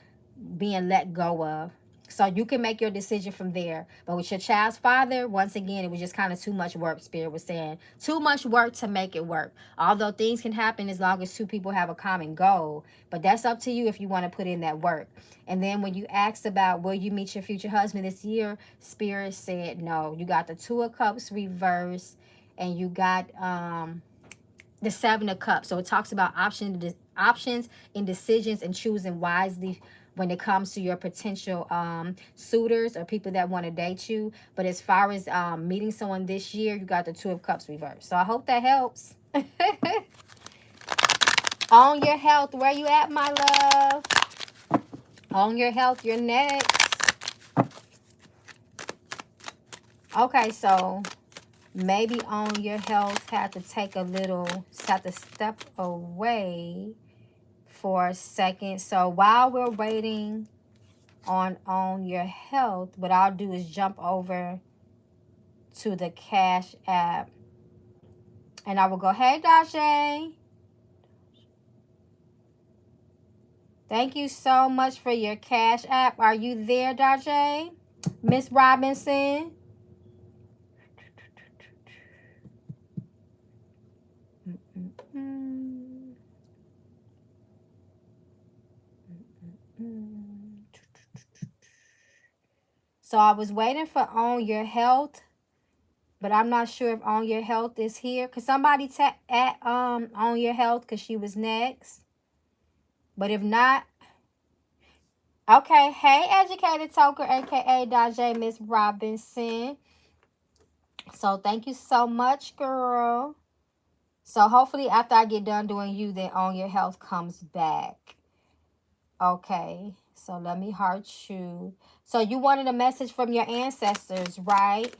[SPEAKER 1] being let go of. So you can make your decision from there. But with your child's father, once again, it was just kind of too much work. Spirit was saying too much work to make it work. Although things can happen as long as 2 people have a common goal. But that's up to you if you want to put in that work. And then when you asked about will you meet your future husband this year, Spirit said no. You got the 2 of Cups reversed, and you got the 7 of Cups. So it talks about options and decisions and choosing wisely when it comes to your potential suitors or people that want to date you. But as far as meeting someone this year, you got the 2 of Cups reversed. So I hope that helps. On Your Health, where you at, my love? On Your Health, you're next. Okay, so maybe On Your Health had to take a little, had to step away for a second. So while we're waiting on Your Health, what I'll do is jump over to the Cash App, and I will go, hey Daje, thank you so much for your Cash App. Are you there, Daje? Miss Robinson? So I was waiting for On Your Health, but I'm not sure if On Your Health is here. Could somebody tap at On Your Health, because she was next? But if not, okay. Hey, Educated Toker, aka Daje, Miss Robinson. So thank you so much, girl. So hopefully after I get done doing you, then On Your Health comes back. Okay. So let me heart you. So you wanted a message from your ancestors, right?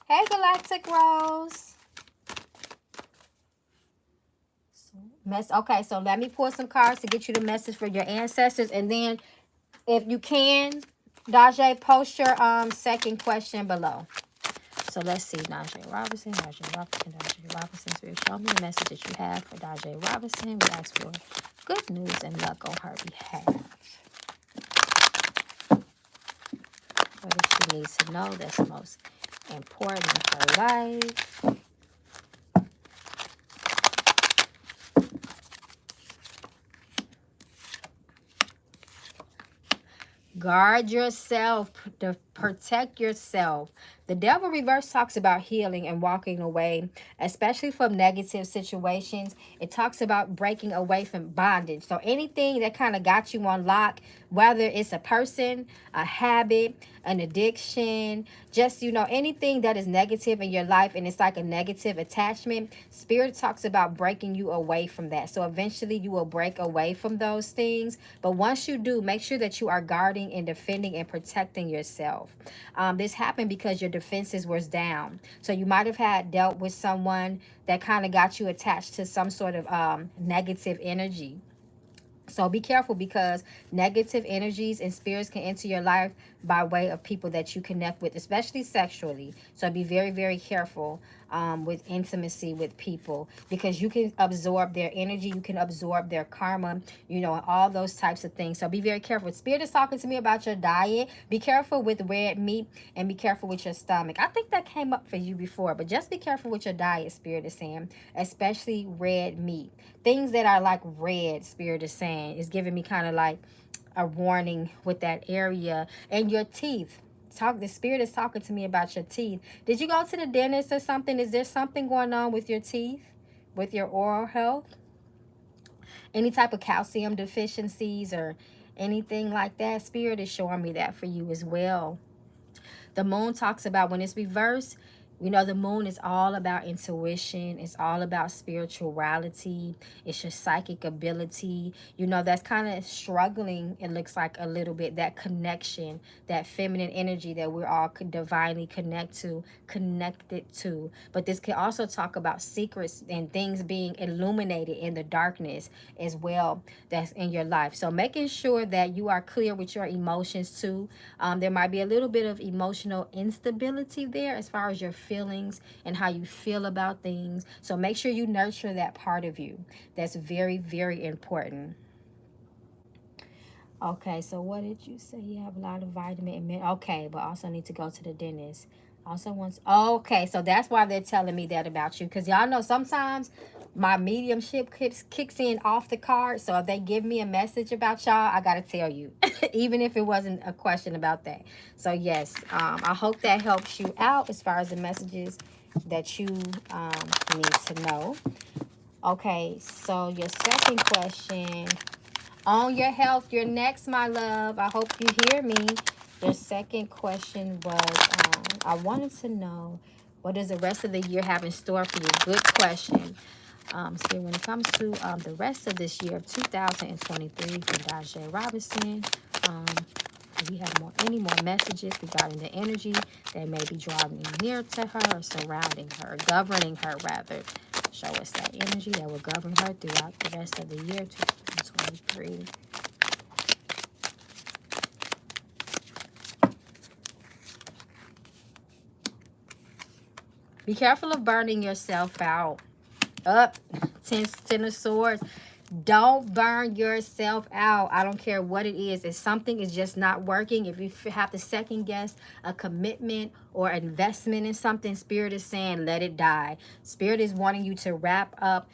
[SPEAKER 1] Hey, Galactic Rose. Okay, so let me pull some cards to get you the message for your ancestors. And then if you can, Daje, post your second question below. So let's see, Daje Robinson, Spirit, show me the message that you have for Daje Robinson. We ask for good news and luck on her behalf. What does she need to know that's most important in her life? Guard yourself, to protect yourself. The Devil reverse talks about healing and walking away, especially from negative situations. It talks about breaking away from bondage. So anything that kind of got you on lock, whether it's a person, a habit, an addiction, just, you know, anything that is negative in your life and it's like a negative attachment, Spirit talks about breaking you away from that. So eventually you will break away from those things. But once you do, make sure that you are guarding and defending and protecting yourself. This happened because your defenses was down. So you might have had dealt with someone that kind of got you attached to some sort of negative energy. So be careful, because negative energies and spirits can enter your life by way of people that you connect with, especially sexually. So be very, very careful with intimacy with people, because you can absorb their energy, you can absorb their karma, you know, all those types of things. So be very careful. Spirit is talking to me about your diet. Be careful with red meat, and be careful with your stomach. I think that came up for you before, but just be careful with your diet, Spirit is saying, especially red meat. Things that are like red, Spirit is saying, is giving me kind of like a warning with that area. And your teeth. The spirit is talking to me about your teeth. Did you go to the dentist or something? Is there something going on with your teeth, with your oral health? Any type of calcium deficiencies or anything like that? Spirit is showing me that for you as well. The moon talks about when it's reversed, you know, the moon is all about intuition. It's all about spirituality. It's your psychic ability. You know, that's kind of struggling, it looks like a little bit, that connection, that feminine energy that we're all divinely connected to. But this can also talk about secrets and things being illuminated in the darkness as well that's in your life. So making sure that you are clear with your emotions too. There might be a little bit of emotional instability there as far as your feelings and how you feel about things. So make sure you nurture that part of you. That's very, very important. Okay, so what did you say? You have a lot of vitamin and mineral. Okay, but also need to go to the dentist. Also wants. Okay, so that's why they're telling me that about you. Because y'all know sometimes my mediumship kicks in off the card. So if they give me a message about y'all, I got to tell you. Even if it wasn't a question about that. So yes, I hope that helps you out as far as the messages that you need to know. Okay, so your second question. On your health, you're next, my love. I hope you hear me. Your second question was, I wanted to know, what does the rest of the year have in store for you? Good question. So when it comes to the rest of this year of 2023 for Dajay Robinson, we have any more messages regarding the energy that may be drawing near to her or surrounding her, governing her rather. Show us that energy that will govern her throughout the rest of the year 2023. Be careful of burning yourself out. Up, Ten of Swords. Don't burn yourself out. I don't care what it is. If something is just not working, if you have to second guess a commitment or investment in something, Spirit is saying let it die. Spirit is wanting you to wrap up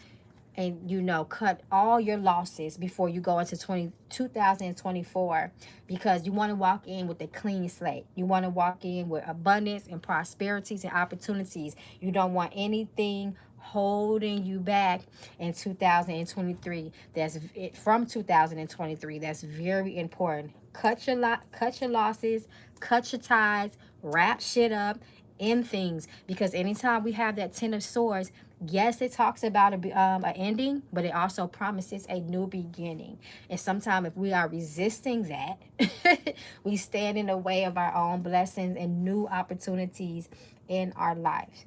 [SPEAKER 1] and, you know, cut all your losses before you go into 2024, because you want to walk in with a clean slate. You want to walk in with abundance and prosperities and opportunities. You don't want anything holding you back in 2023. That's it from 2023. That's very important. Cut your losses, cut your ties, wrap shit up in things, because anytime we have that Ten of Swords, yes, it talks about an ending, but it also promises a new beginning. And sometimes if we are resisting that, we stand in the way of our own blessings and new opportunities in our lives.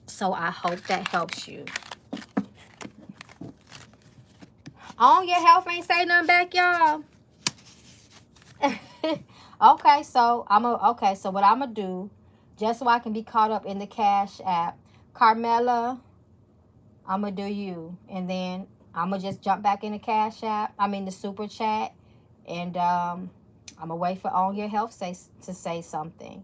[SPEAKER 1] So I hope that helps you. On your health ain't say nothing back, y'all. Okay, so what I'm gonna do, just so I can be caught up in the Cashapp, Carmela, I'm gonna do you, and then I'm gonna just jump back in the Cashapp. I mean the super chat, and I'm gonna wait for On Your Health to say something,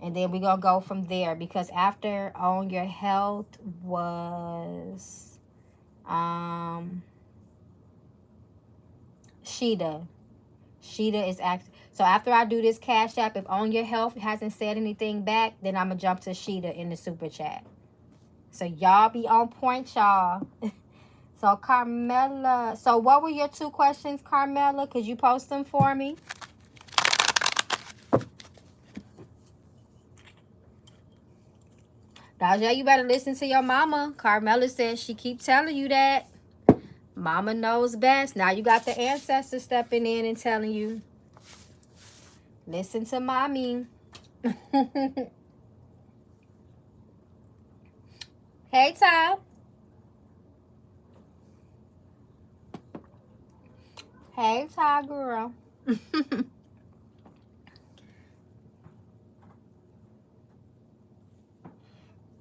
[SPEAKER 1] and then we're gonna go from there, because after On Your Health was Sheah. Sheah is active. So after I do this Cashapp, if On Your Health hasn't said anything back, then I'm gonna jump to Sheah in the super chat. So y'all be on point, y'all. So Carmela, so what were your two questions, Carmela? Could you post them for me? Dajay, you better listen to your mama. Carmela says she keep telling you that. Mama knows best. Now you got the ancestors stepping in and telling you. Listen to mommy. Hey, Ty. Hey, Ty, girl.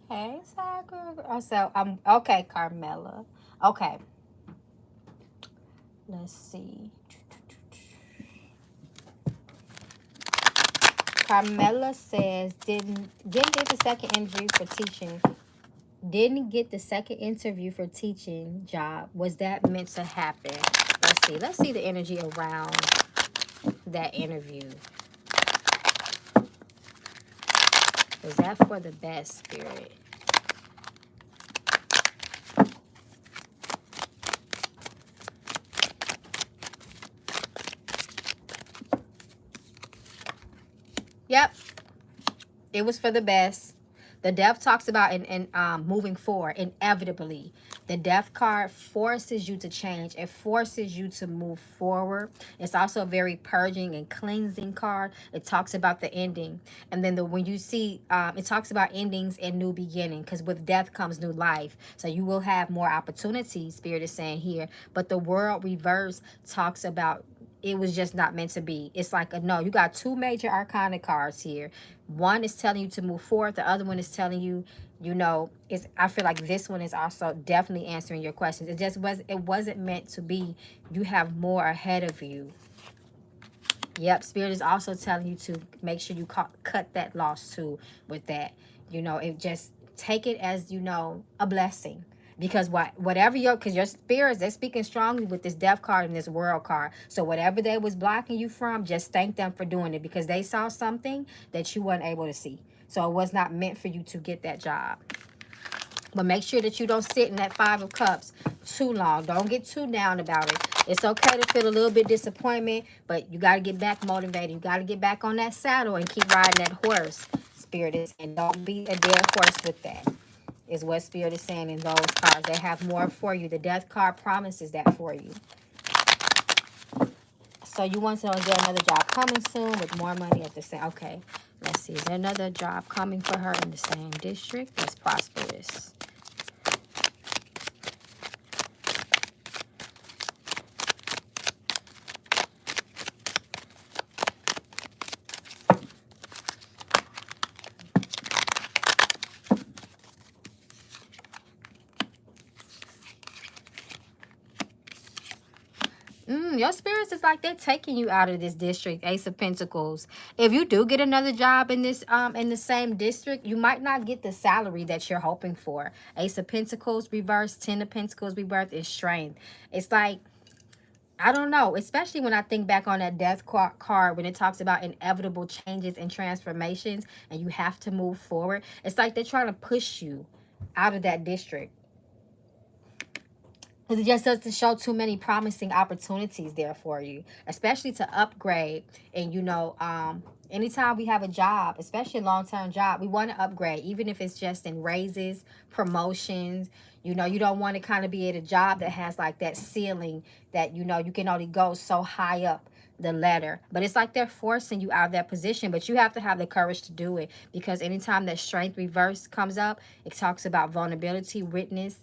[SPEAKER 1] Hey, Ty, girl. So, okay, Carmela. Okay. Let's see. Carmela says, didn't get the second interview for teaching. Didn't get the second interview for teaching job. Was that meant to happen? Let's see. Let's see the energy around that interview. Is that for the best, Spirit? Yep. It was for the best. The death talks about moving forward inevitably. The death card forces you to change. It forces you to move forward. It's also a very purging and cleansing card. It talks about the ending. And then when you see, it talks about endings and new beginning, because with death comes new life. So you will have more opportunities, Spirit is saying here. But the world reverse talks about it was just not meant to be. It's like a no. You got two major arcana cards here. One is telling you to move forward. The other one is telling you, you know, I feel like this one is also definitely answering your questions. It wasn't meant to be. You have more ahead of you. Yep, Spirit is also telling you to make sure you cut that loss too with that. You know, it just take it as, you know, a blessing. Because whatever because your spirits, they're speaking strongly with this death card and this world card. So whatever they was blocking you from, just thank them for doing it, because they saw something that you weren't able to see. So it was not meant for you to get that job. But make sure that you don't sit in that 5 of Cups too long. Don't get too down about it. It's okay to feel a little bit disappointment, but you got to get back motivated. You got to get back on that saddle and keep riding that horse, Spirit is. And don't be a dead horse with that, is what Spirit is saying in those cards. They have more for you. The death card promises that for you. So you want to know, is there another job coming soon with more money at the same? Okay, let's see. Is there another job coming for her in the same district that's prosperous? Your spirits is like they're taking you out of this district, Ace of Pentacles. If you do get another job in this in the same district, you might not get the salary that you're hoping for. Ace of Pentacles reversed, 10 of Pentacles rebirth is strength. It's like, I don't know, especially when I think back on that death card when it talks about inevitable changes and transformations and you have to move forward. It's like they're trying to push you out of that district. Because it just doesn't show too many promising opportunities there for you, especially to upgrade. And, you know, anytime we have a job, especially a long-term job, we want to upgrade, even if it's just in raises, promotions. You know, you don't want to kind of be at a job that has like that ceiling that, you know, you can only go so high up the ladder. But it's like they're forcing you out of that position, but you have to have the courage to do it, because anytime that strength reverse comes up, it talks about vulnerability, weakness,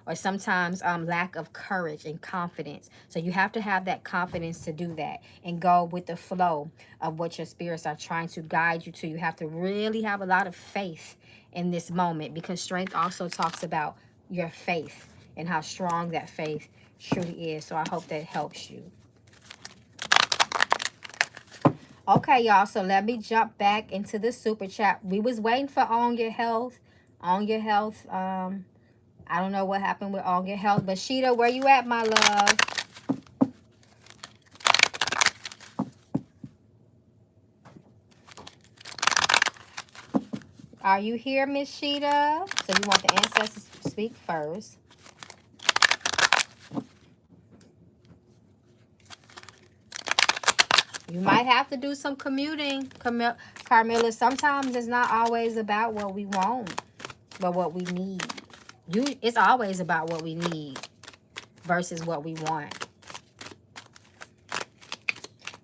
[SPEAKER 1] or sometimes lack of courage and confidence. So you have to have that confidence to do that and go with the flow of what your spirits are trying to guide you to. You have to really have a lot of faith in this moment, because strength also talks about your faith and how strong that faith truly is. So I hope that helps you. Okay, y'all, so let me jump back into the super chat. We was waiting for On Your Health. On Your Health. I don't know what happened with On Your Health, but Sheah, where you at, my love? Are you here, Miss Sheah? So you want the ancestors to speak first. You might have to do some commuting, Carmilla. Sometimes it's not always about what we want, but what we need. It's always about what we need versus what we want.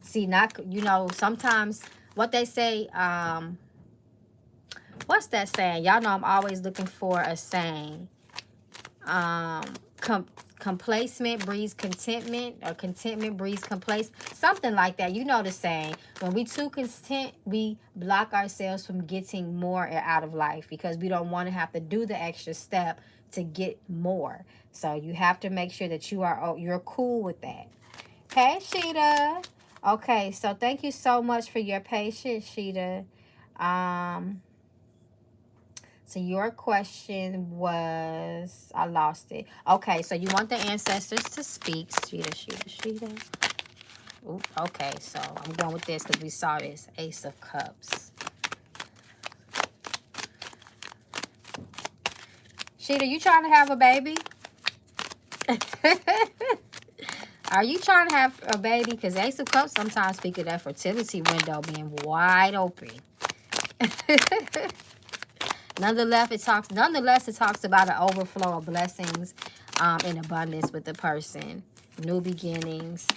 [SPEAKER 1] See, you know, sometimes what they say, what's that saying? Y'all know I'm always looking for a saying. Complacement breeds contentment, or contentment breeds complacement. Something like that. You know the saying. When we too content, we block ourselves from getting more out of life, because we don't want to have to do the extra step to get more. So you have to make sure that you're cool with that. Hey, Sheah. Okay, so thank you so much for your patience, Sheah. So your question was, I lost it. Okay, so you want the ancestors to speak. Sheeta. Ooh, okay, so I'm going with this because we saw this. Ace of Cups. Sheeta, you trying to have a baby? Are you trying to have a baby? Because Ace of Cups sometimes speak of that fertility window being wide open. Nonetheless, it talks about an overflow of blessings and abundance with the person. New beginnings.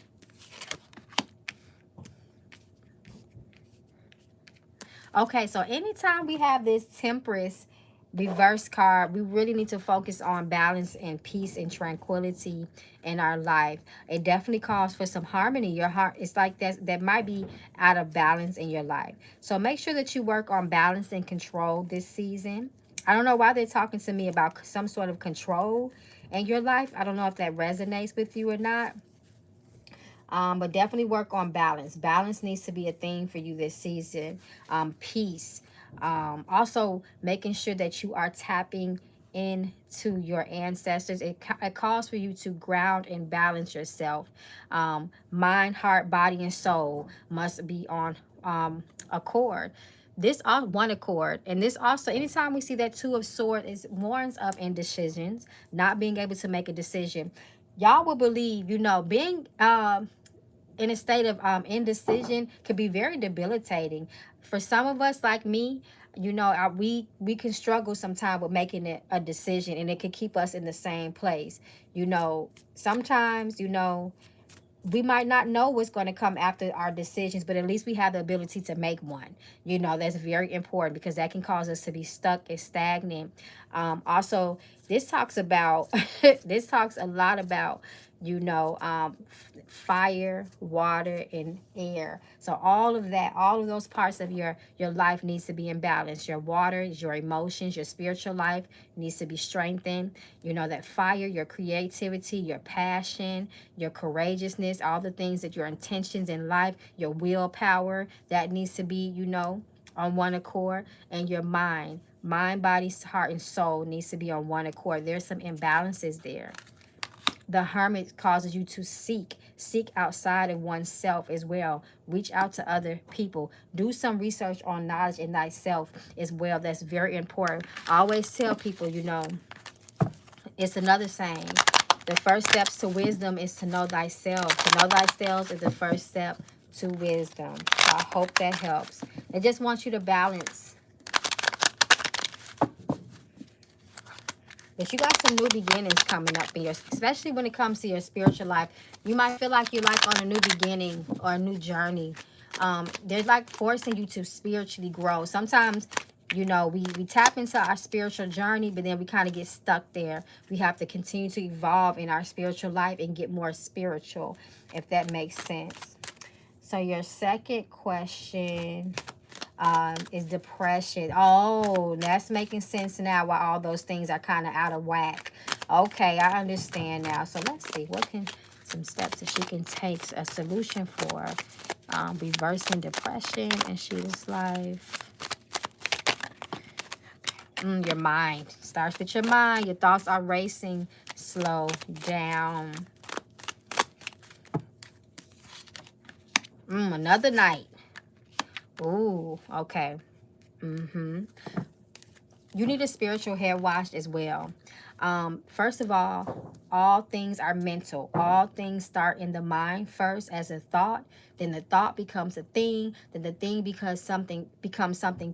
[SPEAKER 1] Okay, so anytime we have this Temperance reverse card, we really need to focus on balance and peace and tranquility in our life. It definitely calls for some harmony. Your heart, it's like that might be out of balance in your life. So make sure that you work on balance and control this season. I don't know why they're talking to me about some sort of control in your life. I don't know if that resonates with you or not. But definitely work on balance. Balance needs to be a thing for you this season. Peace. Also, making sure that you are tapping into your ancestors. It calls for you to ground and balance yourself. Mind, heart, body, and soul must be on accord. This one accord. And this also, anytime we see that Two of Swords, is warns of indecisions, not being able to make a decision. Y'all will believe, being in a state of indecision could be very debilitating. For some of us, like me, we can struggle sometimes with making a decision, and it could keep us in the same place. Sometimes, we might not know what's going to come after our decisions, but at least we have the ability to make one. That's very important, because that can cause us to be stuck and stagnant. Also, this talks about this talks a lot about fire, water, and air. So all of those parts of your life needs to be in balance. Your water is your emotions. Your spiritual life needs to be strengthened. That fire, your creativity, your passion, your courageousness, all the things that your intentions in life, your willpower, that needs to be on one accord. And your mind, body, heart, and soul needs to be on one accord. There's some imbalances there. The Hermit causes you to seek outside of oneself as well. Reach out to other people. Do some research on knowledge in thyself as well. That's very important. I always tell people, it's another saying. The first steps to wisdom is to know thyself. To know thyself is the first step to wisdom. So I hope that helps. I just want you to balance. But you got some new beginnings coming up in especially when it comes to your spiritual life. You might feel like you're like on a new beginning or a new journey. They're like forcing you to spiritually grow. Sometimes, we tap into our spiritual journey, but then we kind of get stuck there. We have to continue to evolve in our spiritual life and get more spiritual, if that makes sense. So your second question is depression. Oh, that's making sense now, why all those things are kind of out of whack. Okay, I understand now. So let's see, what can some steps that she can take, a solution for reversing depression in Sheeta's life. Your mind. Starts with your mind. Your thoughts are racing. Slow down. Another night. Ooh, okay. You need a spiritual hair wash as well. First of all things are mental. All things start in the mind first as a thought. Then the thought becomes a thing. Then the thing becomes something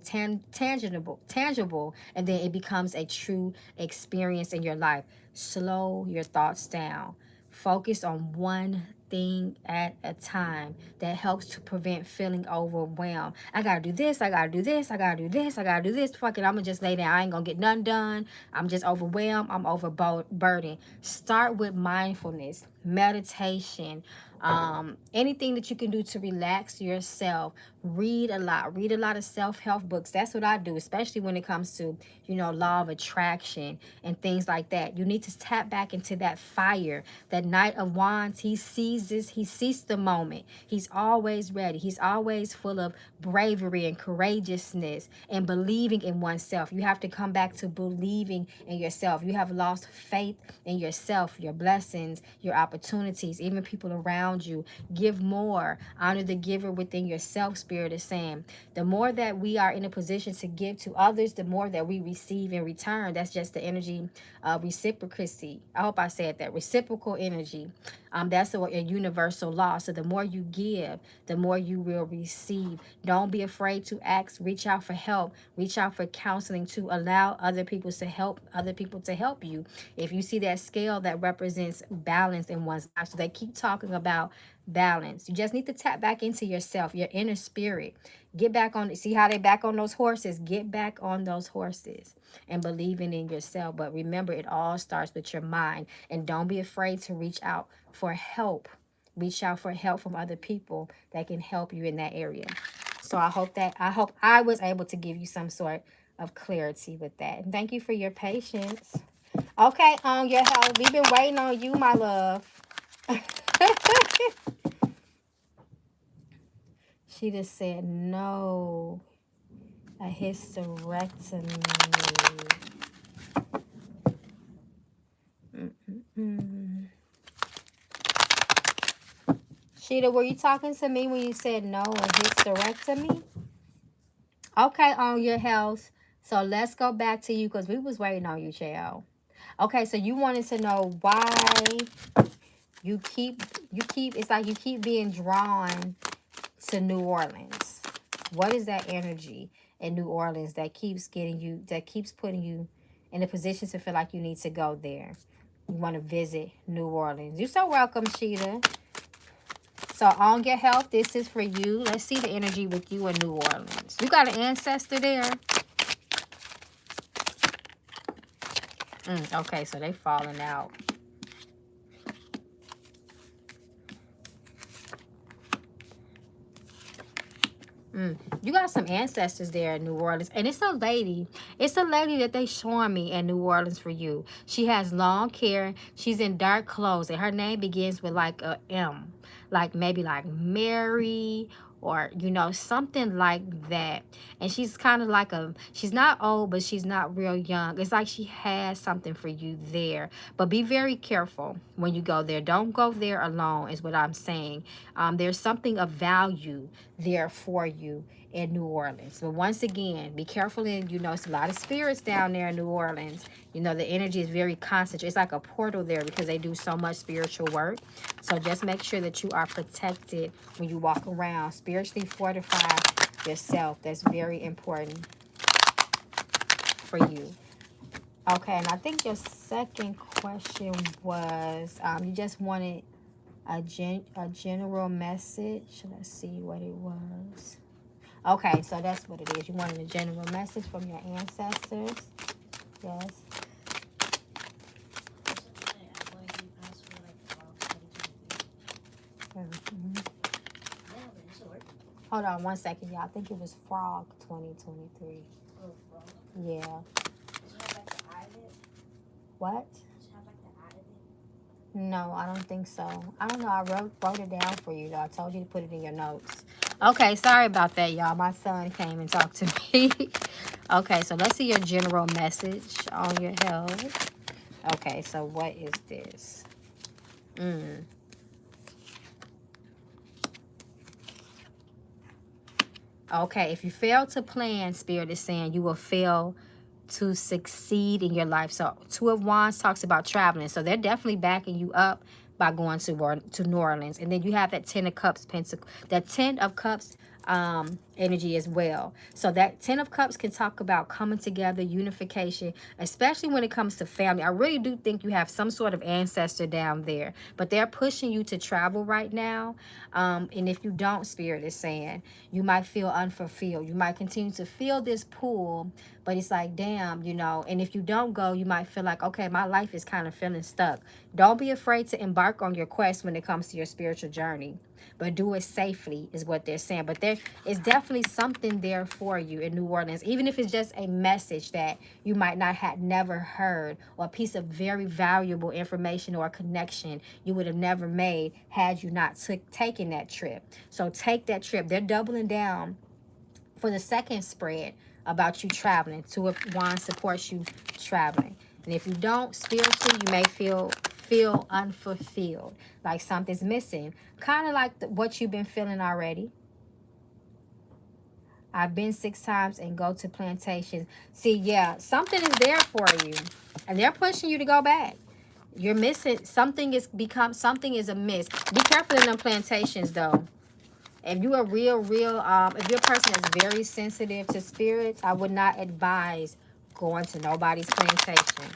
[SPEAKER 1] tangible. And then it becomes a true experience in your life. Slow your thoughts down. Focus on one thing at a time. That helps to prevent feeling overwhelmed. I gotta do this, I gotta do this, I gotta do this, I gotta do this. Fuck it, I'm gonna just lay down. I ain't gonna get none done. I'm just overwhelmed. I'm overburdened. Start with mindfulness, meditation, anything that you can do to relax yourself. Read a lot of self-help books. That's what I do, especially when it comes to law of attraction and things like that. You need to tap back into that fire. That Knight of Wands, he sees sees the moment. He's always ready. He's always full of bravery and courageousness and believing in oneself. You have to come back to believing in yourself. You have lost faith in yourself, your blessings, your opportunities, even people around you. Give more. Honor the giver within yourself, Spirit is saying. The more that we are in a position to give to others, the more that we receive in return. That's just the energy of reciprocity. I hope I said that. Reciprocal energy. That's a universal law. So the more you give, the more you will receive. Don't be afraid to ask. Reach out for help. Reach out for counseling to allow other people to help you. If you see that scale, that represents balance in one's life. So they keep talking about balance. You just need to tap back into yourself, your inner spirit. Get back on, see how they back on those horses? Get back on those horses and believing in yourself. But remember, it all starts with your mind. And don't be afraid to reach out for help. Reach out for help from other people that can help you in that area. So I hope I was able to give you some sort of clarity with that. And thank you for your patience. Okay, your health. We've been waiting on you, my love. She just said no. A hysterectomy. Sheeta, were you talking to me when you said no, a hysterectomy? Okay, on your health. So let's go back to you because we was waiting on you, child. Okay, so you wanted to know why you keep it's like you keep being drawn to New Orleans. What is that energy in New Orleans that keeps putting you in a position to feel like you need to go there? You want to visit New Orleans. You're so welcome, Sheeta. So on your health, this is for you. Let's see the energy with you in New Orleans. You got an ancestor there? Okay, so they falling out. You got some ancestors there in New Orleans. And it's a lady. It's a lady that they showing me in New Orleans for you. She has long hair. She's in dark clothes. And her name begins with like a M. Like maybe like Mary or, you know, something like that. And she's kind of like she's not old, but she's not real young. It's like she has something for you there. But be very careful when you go there. Don't go there alone is what I'm saying. There's something of value there for you in New Orleans. But once again, be careful. And you know, it's a lot of spirits down there in New Orleans. You know, the energy is very concentrated. It's like a portal there because they do so much spiritual work. So just make sure that you are protected when you walk around. Spiritually fortify yourself. That's very important for you. Okay, and I think your second question was you just wanted a general message. Let's see what it was. Okay, so that's what it is. You wanted a general message from your ancestors. Yes. Hold on one second, y'all. I think it was Frog 2023. Oh, Frog? Yeah. Does it have like the eye of it? What? Does it have like the eye of it? No, I don't think so. I don't know. I wrote it down for you, though. I told you to put it in your notes. Okay, sorry about that, y'all. My son came and talked to me. Okay, so let's see your general message on your health. Okay, so what is this? Okay, if you fail to plan, Spirit is saying you will fail to succeed in your life. So Two of Wands talks about traveling. So they're definitely backing you up by going to New Orleans. And then you have that Ten of Cups, that Ten of Cups energy as well. So that Ten of Cups can talk about coming together, unification, especially when it comes to family. I really do think you have some sort of ancestor down there, but they're pushing you to travel right now. And if you don't, Spirit is saying, you might feel unfulfilled. You might continue to feel this pull, but it's like, damn, you know, and if you don't go, you might feel like, okay, my life is kind of feeling stuck. Don't be afraid to embark on your quest when it comes to your spiritual journey. but do it safely is what they're saying. But there is definitely something there for you in New Orleans, even if it's just a message that you might not have never heard, or a piece of very valuable information or a connection you would have never made had you not taken that trip. So take that trip. They're doubling down for the second spread about you traveling. Two of Wands supports you traveling. And if you don't, spiritually, you may feel unfulfilled, like something's missing. Kind of like what you've been feeling already. I've been 6 times and go to plantations. See, yeah, something is there for you. And they're pushing you to go back. You're missing. Something is a miss. Be careful in them plantations, though. If you're a if you're a person that's very sensitive to spirits, I would not advise going to nobody's plantation.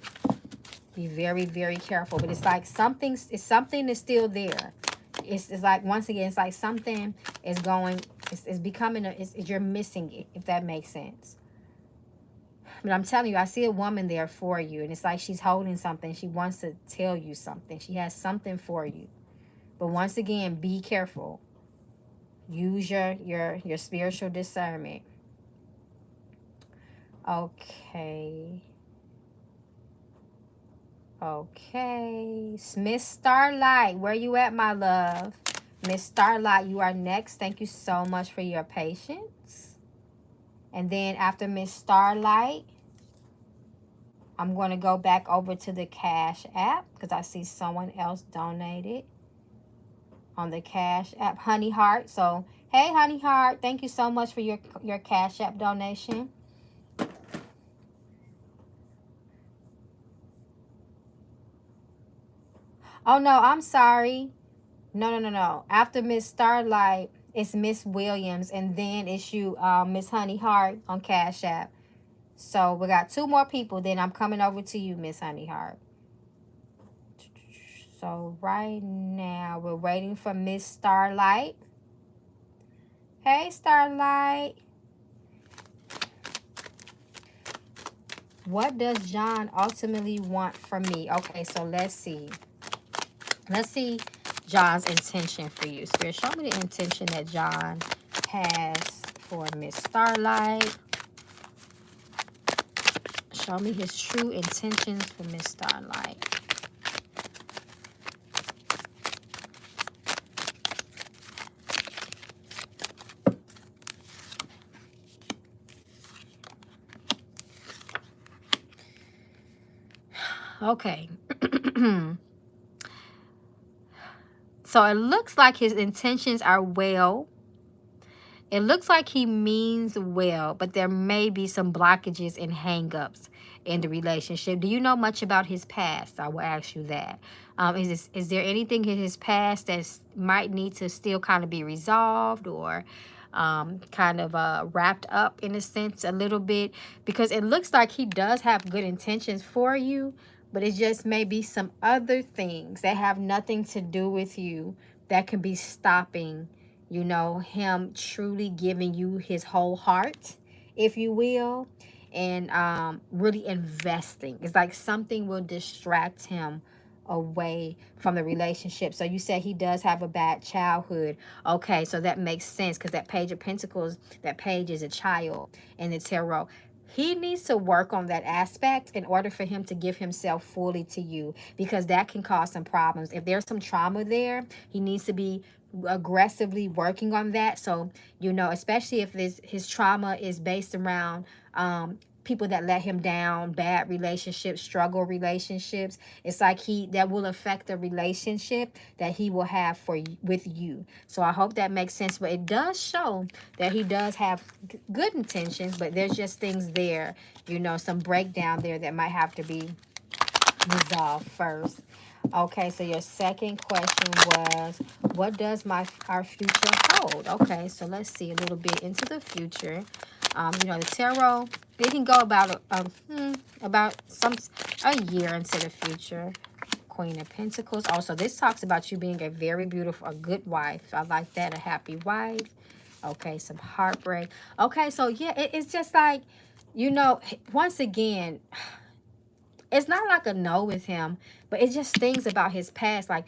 [SPEAKER 1] Be very, very careful. But it's like something is still there. It's like, once again, it's like something is going, it's becoming, you're missing it, if that makes sense. But I'm telling you, I see a woman there for you. And it's like she's holding something. She wants to tell you something. She has something for you. But once again, be careful. Use your spiritual discernment. Okay. Miss Starlight, where you at, my love? Miss Starlight, you are next. Thank you so much for your patience. And then after Miss Starlight, I'm going to go back over to the Cashapp because I see someone else donated on the Cashapp, Honey Heart. So, hey, Honey Heart, thank you so much for your Cashapp donation. Oh, no, I'm sorry. No. After Miss Starlight, it's Miss Williams, and then it's you, Miss Honey Heart on Cashapp. So, we got 2 more people. Then I'm coming over to you, Miss Honey Heart. So, right now, we're waiting for Miss Starlight. Hey, Starlight. What does John ultimately want from me? Okay, so let's see. Let's see John's intention for you. Spirit, show me the intention that John has for Miss Starlight. Show me his true intentions for Miss Starlight. Okay. So it looks like his intentions are well. It looks like he means well, but there may be some blockages and hang-ups in the relationship. Do you know much about his past? I will ask you that. Is there anything in his past that might need to still kind of be resolved, or kind of wrapped up in a sense a little bit? Because it looks like he does have good intentions for you, but it just may be some other things that have nothing to do with you that can be stopping, you know, him truly giving you his whole heart, if you will, and really investing. It's like something will distract him away from the relationship. So you said he does have a bad childhood. Okay, so that makes sense, because that Page of Pentacles, that page is a child in the tarot. He needs to work on that aspect in order for him to give himself fully to you, because that can cause some problems. If there's some trauma there, he needs to be aggressively working on that. So, you know, especially if his trauma is based around people that let him down, bad relationships, struggle relationships, it's like that will affect the relationship that he will have with you. So I hope that makes sense. But it does show that he does have good intentions, but there's just things there, you know, some breakdown there that might have to be resolved first. Okay, so your second question was, what does our future hold? Okay, so let's see a little bit into the future. You know, the tarot, it can go about a year into the future. Queen of Pentacles. Also, this talks about you being a very beautiful, a good wife. I like that, a happy wife. Okay, some heartbreak. Okay, so yeah, it's just like, you know, once again, it's not like a no with him, but it's just things about his past. Like,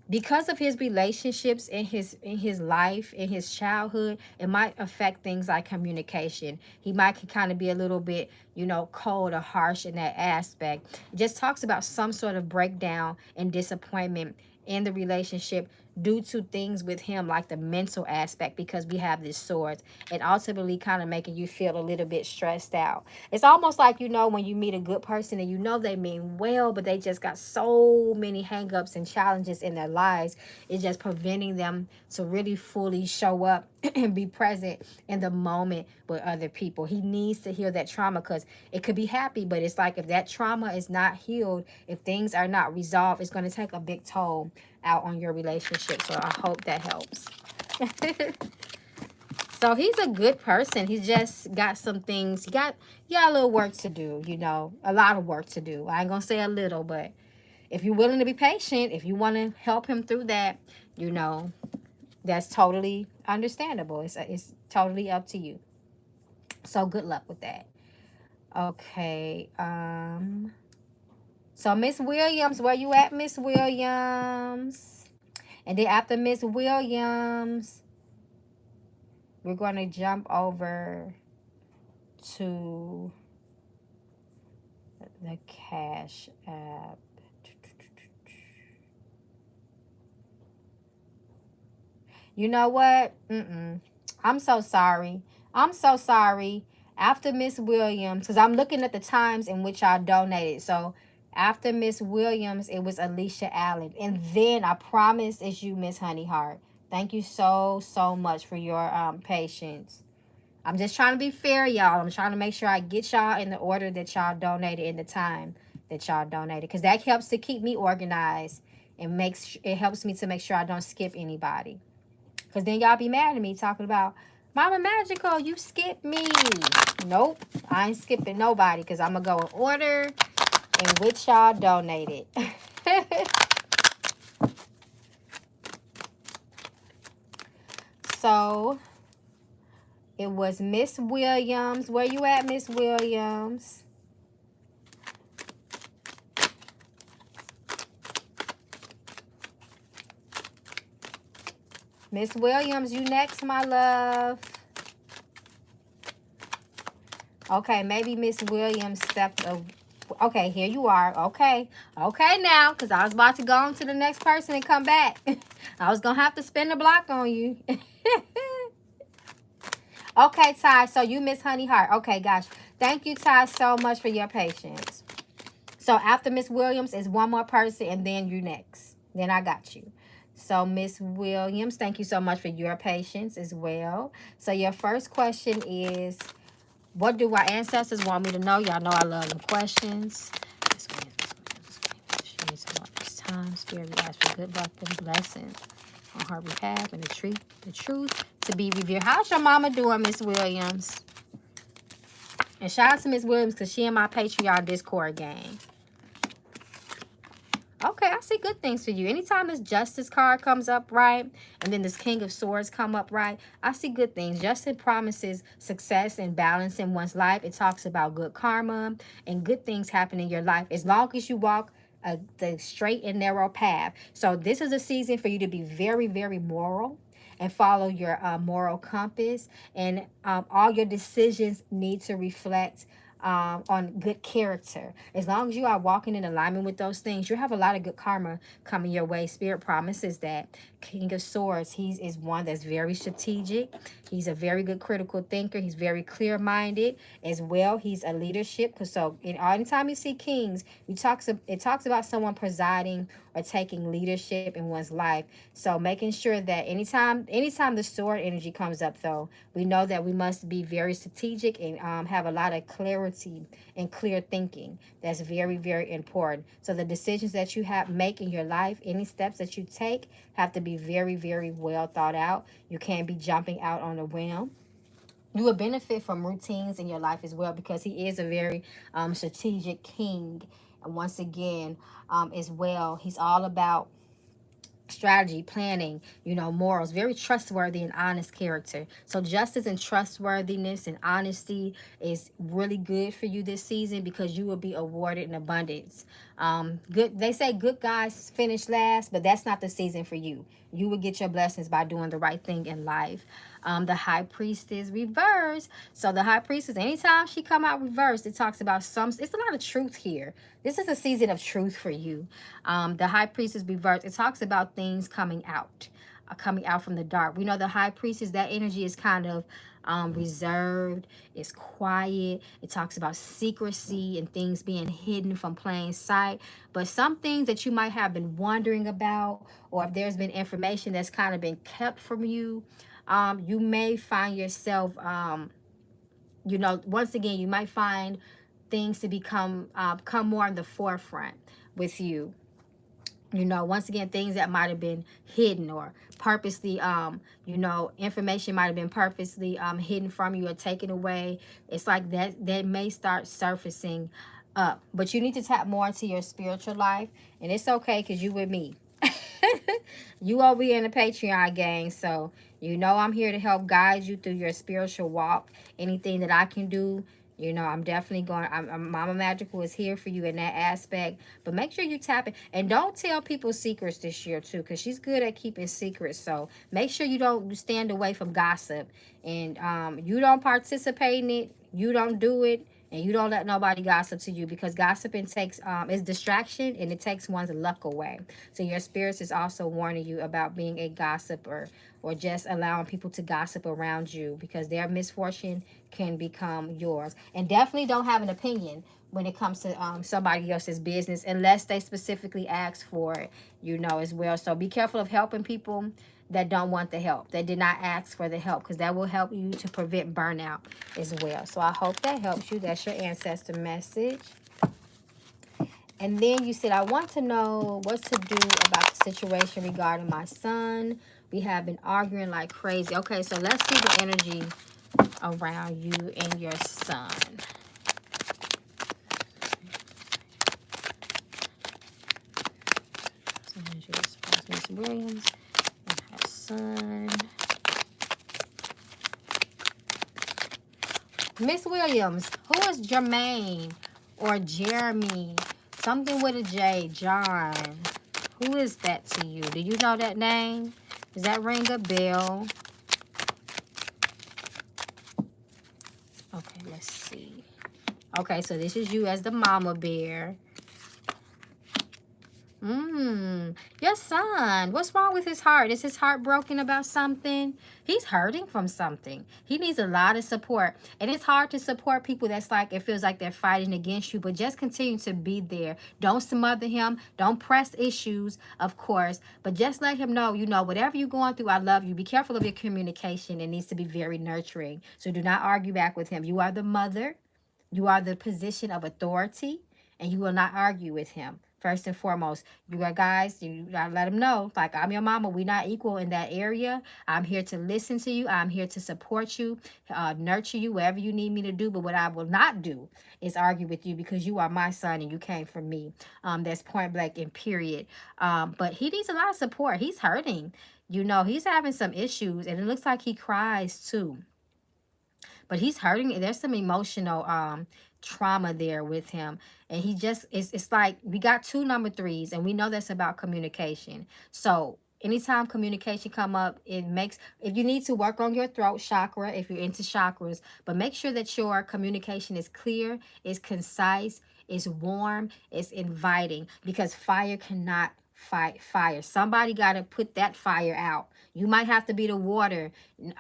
[SPEAKER 1] because of his relationships in his life, in his childhood, it might affect things like communication. He might kind of be a little bit, you know, cold or harsh in that aspect. It just talks about some sort of breakdown and disappointment in the relationship due to things with him, like the mental aspect, because we have this sword, and ultimately kind of making you feel a little bit stressed out. It's almost like, you know, when you meet a good person and you know they mean well, but they just got so many hangups and challenges in their lives. It's just preventing them to really fully show up and be present in the moment with other people. He needs to heal that trauma, because it could be happy, but it's like if that trauma is not healed, if things are not resolved, it's going to take a big toll out on your relationship. So I hope that helps. So he's a good person. He's just got some things. He got a little work to do, you know, a lot of work to do. I ain't gonna say a little, but if you're willing to be patient, if you want to help him through that, you know, that's totally understandable. It's totally up to you. So good luck with that. Okay. So Miss Williams, where you at, Miss Williams? And then after Miss Williams, we're going to jump over to the Cashapp. You know what? I'm so sorry. I'm so sorry. After Miss Williams, because I'm looking at the times in which I donated. So after Miss Williams, it was Alicia Allan. And then I promise it's you, Miss Honeyheart. Thank you so much for your patience. I'm just trying to be fair, y'all. I'm trying to make sure I get y'all in the order that y'all donated, in the time that y'all donated, because that helps to keep me organized and it helps me to make sure I don't skip anybody. Because then y'all be mad at me talking about, Mama Magical, you skipped me. Nope, I ain't skipping nobody, because I'm going to go in order in which y'all donated. So it was Miss Williams. Where you at, Miss Williams? Miss Williams, you next, my love. Okay, maybe Miss Williams stepped up. Okay, here you are. Okay now, because I was about to go on to the next person and come back. I was going to have to spin the block on you. Okay, Ty, so you Miss Honeyheart. Okay, gosh. Thank you, Ty, so much for your patience. So after Miss Williams is one more person, and then you next. Then I got you. So Miss Williams, thank you so much for your patience as well. So your first question is, what do our ancestors want me to know? Y'all know I love them questions. She needs to walk this time. Spirit, we ask for good luck and blessings on her behalf, and the truth to be revealed. How's your mama doing, Miss Williams? And shout out to Miss Williams, because she in my Patreon Discord gang. Okay, I see good things for you. Anytime this Justice card comes up, right, and then this King of Swords come up, right, I see good things. Justice promises success and balance in one's life. It talks about good karma and good things happen in your life as long as you walk the straight and narrow path. So this is a season for you to be very, very moral and follow your moral compass. And all your decisions need to reflect on good character. As long as you are walking in alignment with those things, you have a lot of good karma coming your way. Spirit promises that. King of Swords, he is one that's very strategic. He's a very good critical thinker. He's very clear-minded as well. He's a leadership. So anytime you see kings, it talks about someone presiding or taking leadership in one's life. So making sure that anytime the sword energy comes up, though, we know that we must be very strategic and have a lot of clarity and clear thinking. That's very, very important. So the decisions that you make in your life, any steps that you take, have to be very, very well thought out. You can't be jumping out on a whim. You will benefit from routines in your life as well, because he is a very strategic king. And once again, as well, he's all about strategy, planning, morals, very trustworthy and honest character. So justice and trustworthiness and honesty is really good for you this season, because you will be awarded an abundance Good. They say good guys finish last, but that's not the season for you. You will get your blessings by doing the right thing in life. The high priestess reverse. So the high priestess, anytime she come out reversed, it talks about it's a lot of truth here. This is a season of truth for you. The high priestess reverse, it talks about things coming out from the dark. We know the high priestess, that energy is kind of reserved, it's quiet. It talks about secrecy and things being hidden from plain sight. But some things that you might have been wondering about, or if there's been information that's kind of been kept from you, you may find yourself, you know, once again, you might find things to come more in the forefront with you. You know, once again, things that might have been hidden or purposely, you know, information might have been purposely hidden from you or taken away. It's like that may start surfacing up. But you need to tap more into your spiritual life. And it's okay because you with me. You over here in the Patreon gang. So, you know, I'm here to help guide you through your spiritual walk. Anything that I can do, you know, I'm definitely going. Mama Magical is here for you in that aspect. But make sure you tap it. And don't tell people secrets this year, too, because she's good at keeping secrets. So make sure you don't stand away from gossip. And you don't participate in it. You don't do it. And you don't let nobody gossip to you, because gossiping takes is distraction, and it takes one's luck away. So your spirits is also warning you about being a gossiper, or just allowing people to gossip around you, because their misfortune can become yours. And definitely don't have an opinion when it comes to somebody else's business unless they specifically ask for it, you know, as well. So be careful of helping people that don't want the help, that did not ask for the help, because that will help you to prevent burnout as well. So I hope that helps you. That's your ancestor message. And then you said, I want to know what to do about the situation regarding my son. We have been arguing like crazy. Okay, so let's see the energy around you and your son. Miss Williams and her son. Miss Williams, who is Jermaine or Jeremy? Something with a J, John. Who is that to you? Do you know that name? Does that ring a bell? Okay, let's see. Okay, so this is you as the mama bear. Your son, what's wrong with his heart? Is his heart broken about something? He's hurting from something. He needs a lot of support. And it's hard to support people that's like, it feels like they're fighting against you, but just continue to be there. Don't smother him. Don't press issues, of course, but just let him know, you know, whatever you're going through, I love you. Be careful of your communication. It needs to be very nurturing. So do not argue back with him. You are the mother. You are the position of authority, and you will not argue with him. First and foremost, you guys, you gotta let them know, like, I'm your mama. We're not equal in that area. I'm here to listen to you. I'm here to support you, nurture you, wherever you need me to do. But what I will not do is argue with you, because you are my son and you came from me. That's point blank and period. But he needs a lot of support. He's hurting. You know, he's having some issues, and it looks like he cries too. But he's hurting. There's some emotional trauma there with him, and he just it's like we got 2 number 3s, and we know that's about communication. So anytime communication come up, it makes, if you need to work on your throat chakra, if you're into chakras, but make sure that your communication is clear, is concise, is warm, is inviting, because fire cannot fight fire. Somebody got to put that fire out. You might have to be the water.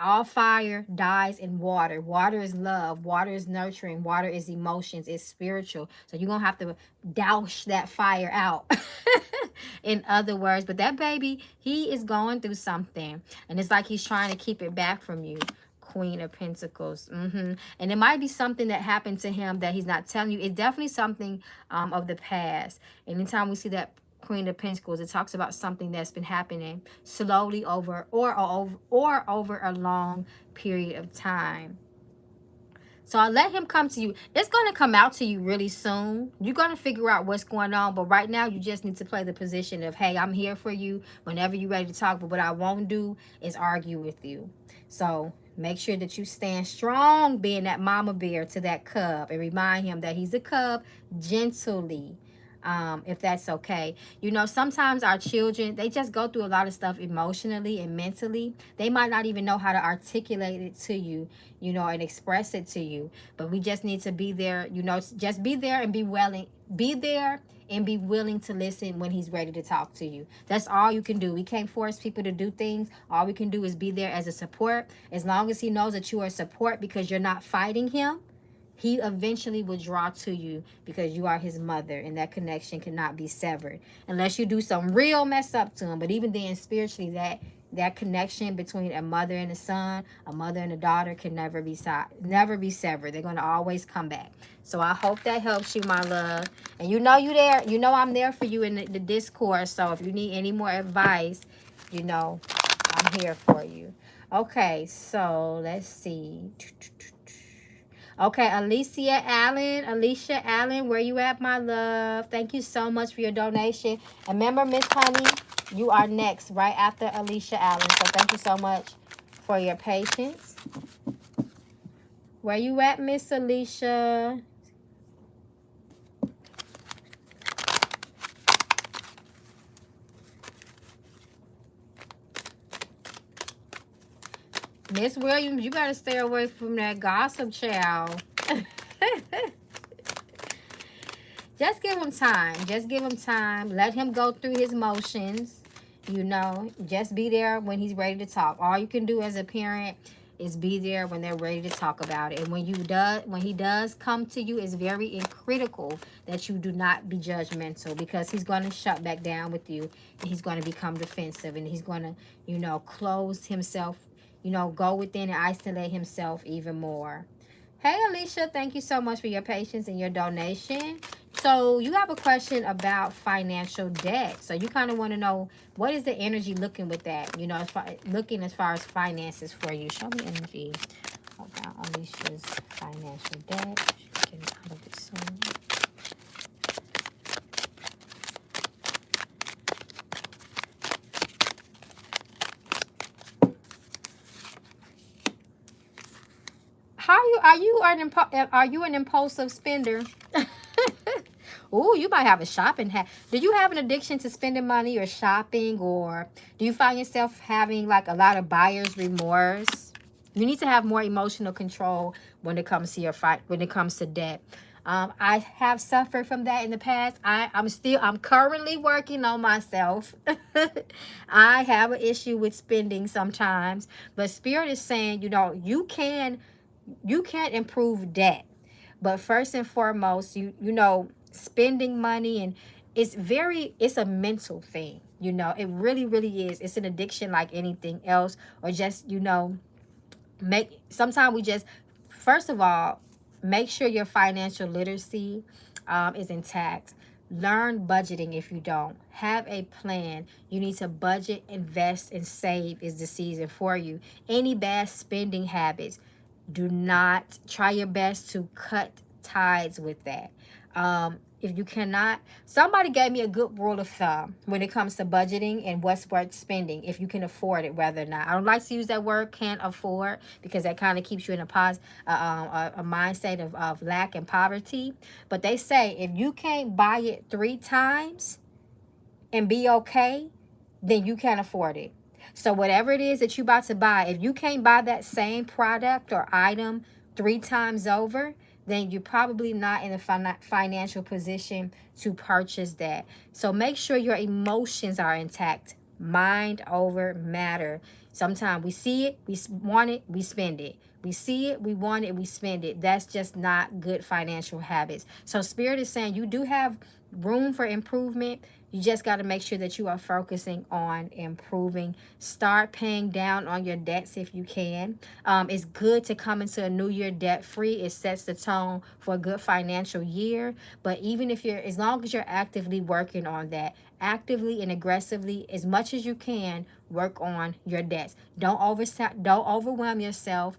[SPEAKER 1] All fire dies in water. Water is love. Water is nurturing. Water is emotions. It's spiritual. So you're going to have to douse that fire out. In other words, but that baby, he is going through something. And it's like he's trying to keep it back from you. Queen of Pentacles. And it might be something that happened to him that he's not telling you. It's definitely something of the past. Anytime we see that Queen of Pentacles, it talks about something that's been happening slowly over a long period of time. So I'll let him come to you. It's going to come out to you really soon. You're going to figure out what's going on. But right now, you just need to play the position of, hey, I'm here for you whenever you're ready to talk. But what I won't do is argue with you. So make sure that you stand strong, being that mama bear to that cub. And remind him that he's a cub, gently. if that's okay. You know, sometimes our children, they just go through a lot of stuff emotionally and mentally. They might not even know how to articulate it to you, you know, and express it to you. But we just need to be there, you know, just be there and be willing, be there and be willing to listen when he's ready to talk to you. That's all you can do. We can't force people to do things. All we can do is be there as a support. As long as he knows that you are support because you're not fighting him, he eventually will draw to you because you are his mother, and that connection cannot be severed unless you do some real mess up to him. But even then, spiritually, that connection between a mother and a son, a mother and a daughter, can never be severed. They're going to always come back. So I hope that helps you, my love. And you know you there. You know I'm there for you in the Discord. So if you need any more advice, you know I'm here for you. Okay, so let's see. Okay, Alicia Allan, where you at, my love? Thank you so much for your donation. And remember, Miss Honey, you are next, right after Alicia Allan. So thank you so much for your patience. Where you at, Miss Alicia? Miss Williams, you gotta stay away from that gossip, child. Just give him time. Just give him time. Let him go through his motions. You know, just be there when he's ready to talk. All you can do as a parent is be there when they're ready to talk about it. And when he does come to you, it's very critical that you do not be judgmental, because he's going to shut back down with you, and he's going to become defensive, and he's going to, you know, close himself, you know, go within and isolate himself even more. Hey, Alicia, thank you so much for your patience and your donation. So you have a question about financial debt. So you kind of want to know, what is the energy looking with that? You know, looking as far as finances for you. Show me energy about Alicia's financial debt. She's getting out of it soon. Are you an impulsive spender? Oh, you might have a shopping habit. Do you have an addiction to spending money or shopping, or do you find yourself having like a lot of buyer's remorse? You need to have more emotional control when it comes to your when it comes to debt. I have suffered from that in the past. I'm currently working on myself. I have an issue with spending sometimes, but Spirit is saying, you know, you can't improve debt, but first and foremost, you know, spending money, and it's a mental thing. You know, it really is. It's an addiction like anything else, or just, you know, sometimes we just, first of all, make sure your financial literacy is intact. Learn budgeting. If you don't have a plan, you need to budget, invest, and save is the season for you. Any bad spending habits, do not, try your best to cut ties with that. If you cannot, somebody gave me a good rule of thumb when it comes to budgeting and what's worth spending, if you can afford it, whether or not. I don't like to use that word can't afford, because that kind of keeps you in a mindset of lack and poverty. But they say if you can't buy it 3 times and be okay, then you can't afford it. So whatever it is that you're about to buy, if you can't buy that same product or item 3 times over, then you're probably not in a financial position to purchase that. So make sure your emotions are intact. Mind over matter. Sometimes we see it, we want it, we spend it. We see it, we want it, we spend it. That's just not good financial habits. So Spirit is saying you do have room for improvement. You just got to make sure that you are focusing on improving. Start paying down on your debts if you can. It's good to come into a new year debt free. It sets the tone for a good financial year. But even if as long as you're actively working on that, actively and aggressively, as much as you can, work on your debts. Don't overwhelm yourself.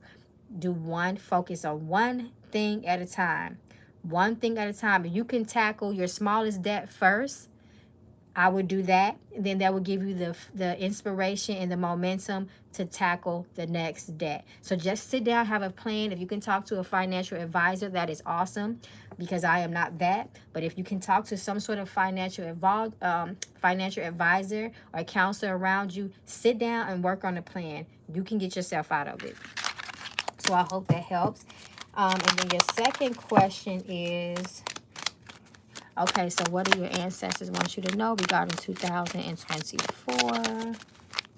[SPEAKER 1] Focus on one thing at a time. One thing at a time. If you can tackle your smallest debt first, I would do that. Then that will give you the inspiration and the momentum to tackle the next debt. So just sit down, have a plan. If you can talk to a financial advisor, that is awesome. because I am not that. But if you can talk to some sort of financial advisor or counselor around you, sit down and work on a plan. You can get yourself out of it. So I hope that helps. And then your second question is, okay, so what do your ancestors want you to know regarding 2024?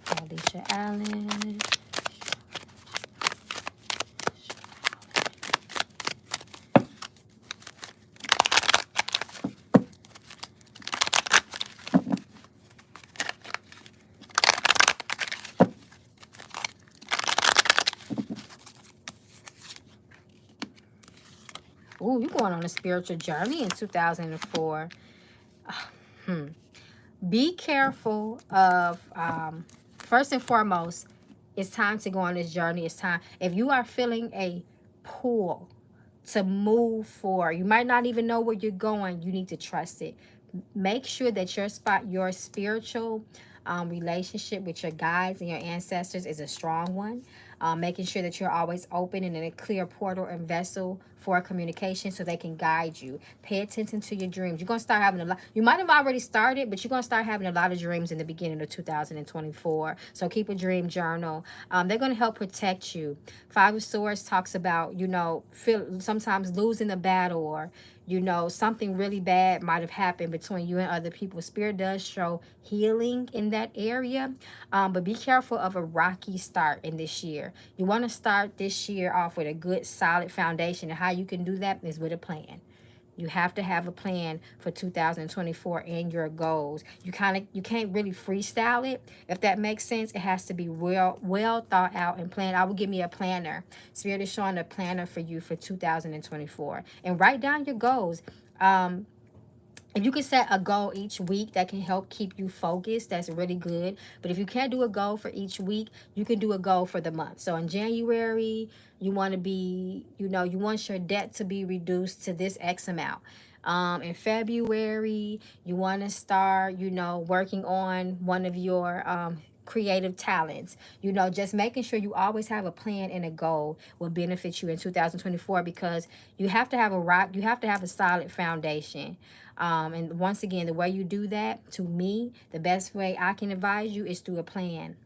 [SPEAKER 1] Alicia, Allan. Ooh, you're going on a spiritual journey in 2004. Be careful of, first and foremost, it's time to go on this journey. It's time. If you are feeling a pull to move forward, you might not even know where you're going. You need to trust it. Make sure that your spiritual relationship with your guides and your ancestors is a strong one. Making sure that you're always open and in a clear portal and vessel for communication so they can guide you. Pay attention to your dreams. You're going to start having a lot. You might have already started, but you're going to start having a lot of dreams in the beginning of 2024. So keep a dream journal. They're going to help protect you. Five of Swords talks about, you know, sometimes losing a battle, or you know, something really bad might have happened between you and other people. Spirit does show healing in that area. But be careful of a rocky start in this year. You want to start this year off with a good, solid foundation. And how you can do that is with a plan. You have to have a plan for 2024 and your goals. You can't really freestyle it, if that makes sense. It has to be well thought out and planned. I will give me a planner. Spirit is showing a planner for you for 2024. And write down your goals. If you can set a goal each week, that can help keep you focused. That's really good. But if you can't do a goal for each week, you can do a goal for the month. So in January, you want to be, you know, you want your debt to be reduced to this X amount. In February, you want to start, you know, working on one of your creative talents. You know, just making sure you always have a plan and a goal will benefit you in 2024, because you have to have a solid foundation. And once again, the way you do that, to me, the best way I can advise you is through a plan.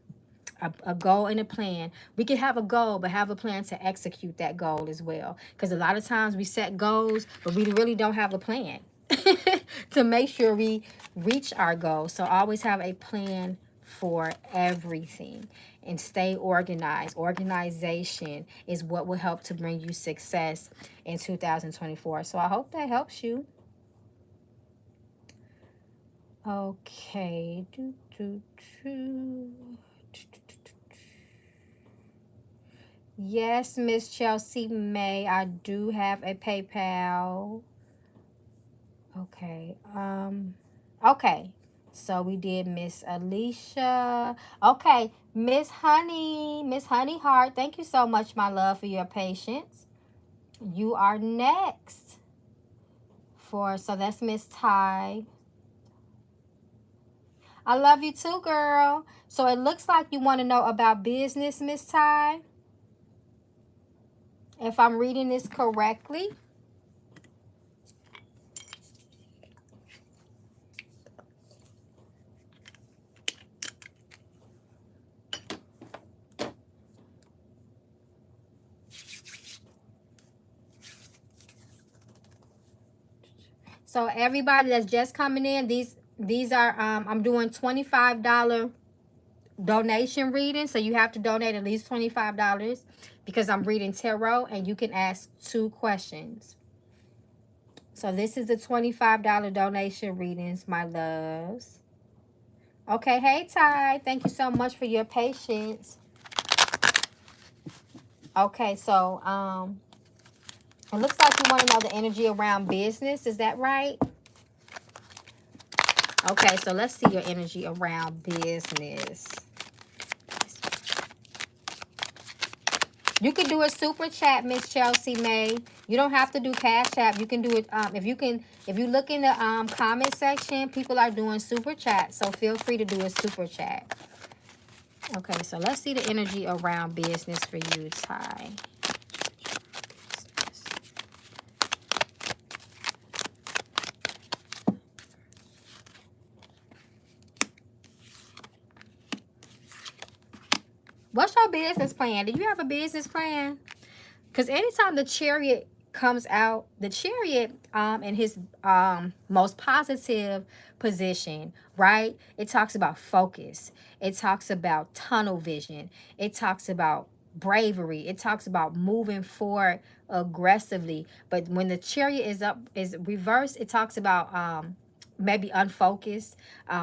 [SPEAKER 1] A goal and a plan. We can have a goal, but have a plan to execute that goal as well. Because a lot of times we set goals, but we really don't have a plan to make sure we reach our goals. So always have a plan for everything and stay organized. Organization is what will help to bring you success in 2024. So I hope that helps you. Okay. Yes, Miss Chelsea May, I do have a PayPal. Okay. Okay. So we did Miss Alicia. Okay, Miss Honey Heart. Thank you so much, my love, for your patience. You are next. So that's Miss Ty. I love you too, girl. So it looks like you want to know about business, Miss Ty. If I'm reading this correctly. So everybody that's just coming in, these are I'm doing $25 donation reading. So you have to donate at least $25 because I'm reading tarot, and you can ask 2 questions. So this is the $25 donation readings, my loves. Okay, hey Ty, thank you so much for your patience. Okay, so it looks like you want to know the energy around business. Is that right? Okay, so let's see your energy around business. You can do a super chat, Miss Chelsea May. You don't have to do Cashapp. You can do it. If you look in the comment section, people are doing super chat. So feel free to do a super chat. Okay, so let's see the energy around business for you, Ty. What's your business plan? Do you have a business plan? Because anytime the Chariot comes out, the Chariot in his most positive position, right? It talks about focus. It talks about tunnel vision. It talks about bravery. It talks about moving forward aggressively. But when the Chariot is reversed, it talks about maybe unfocused,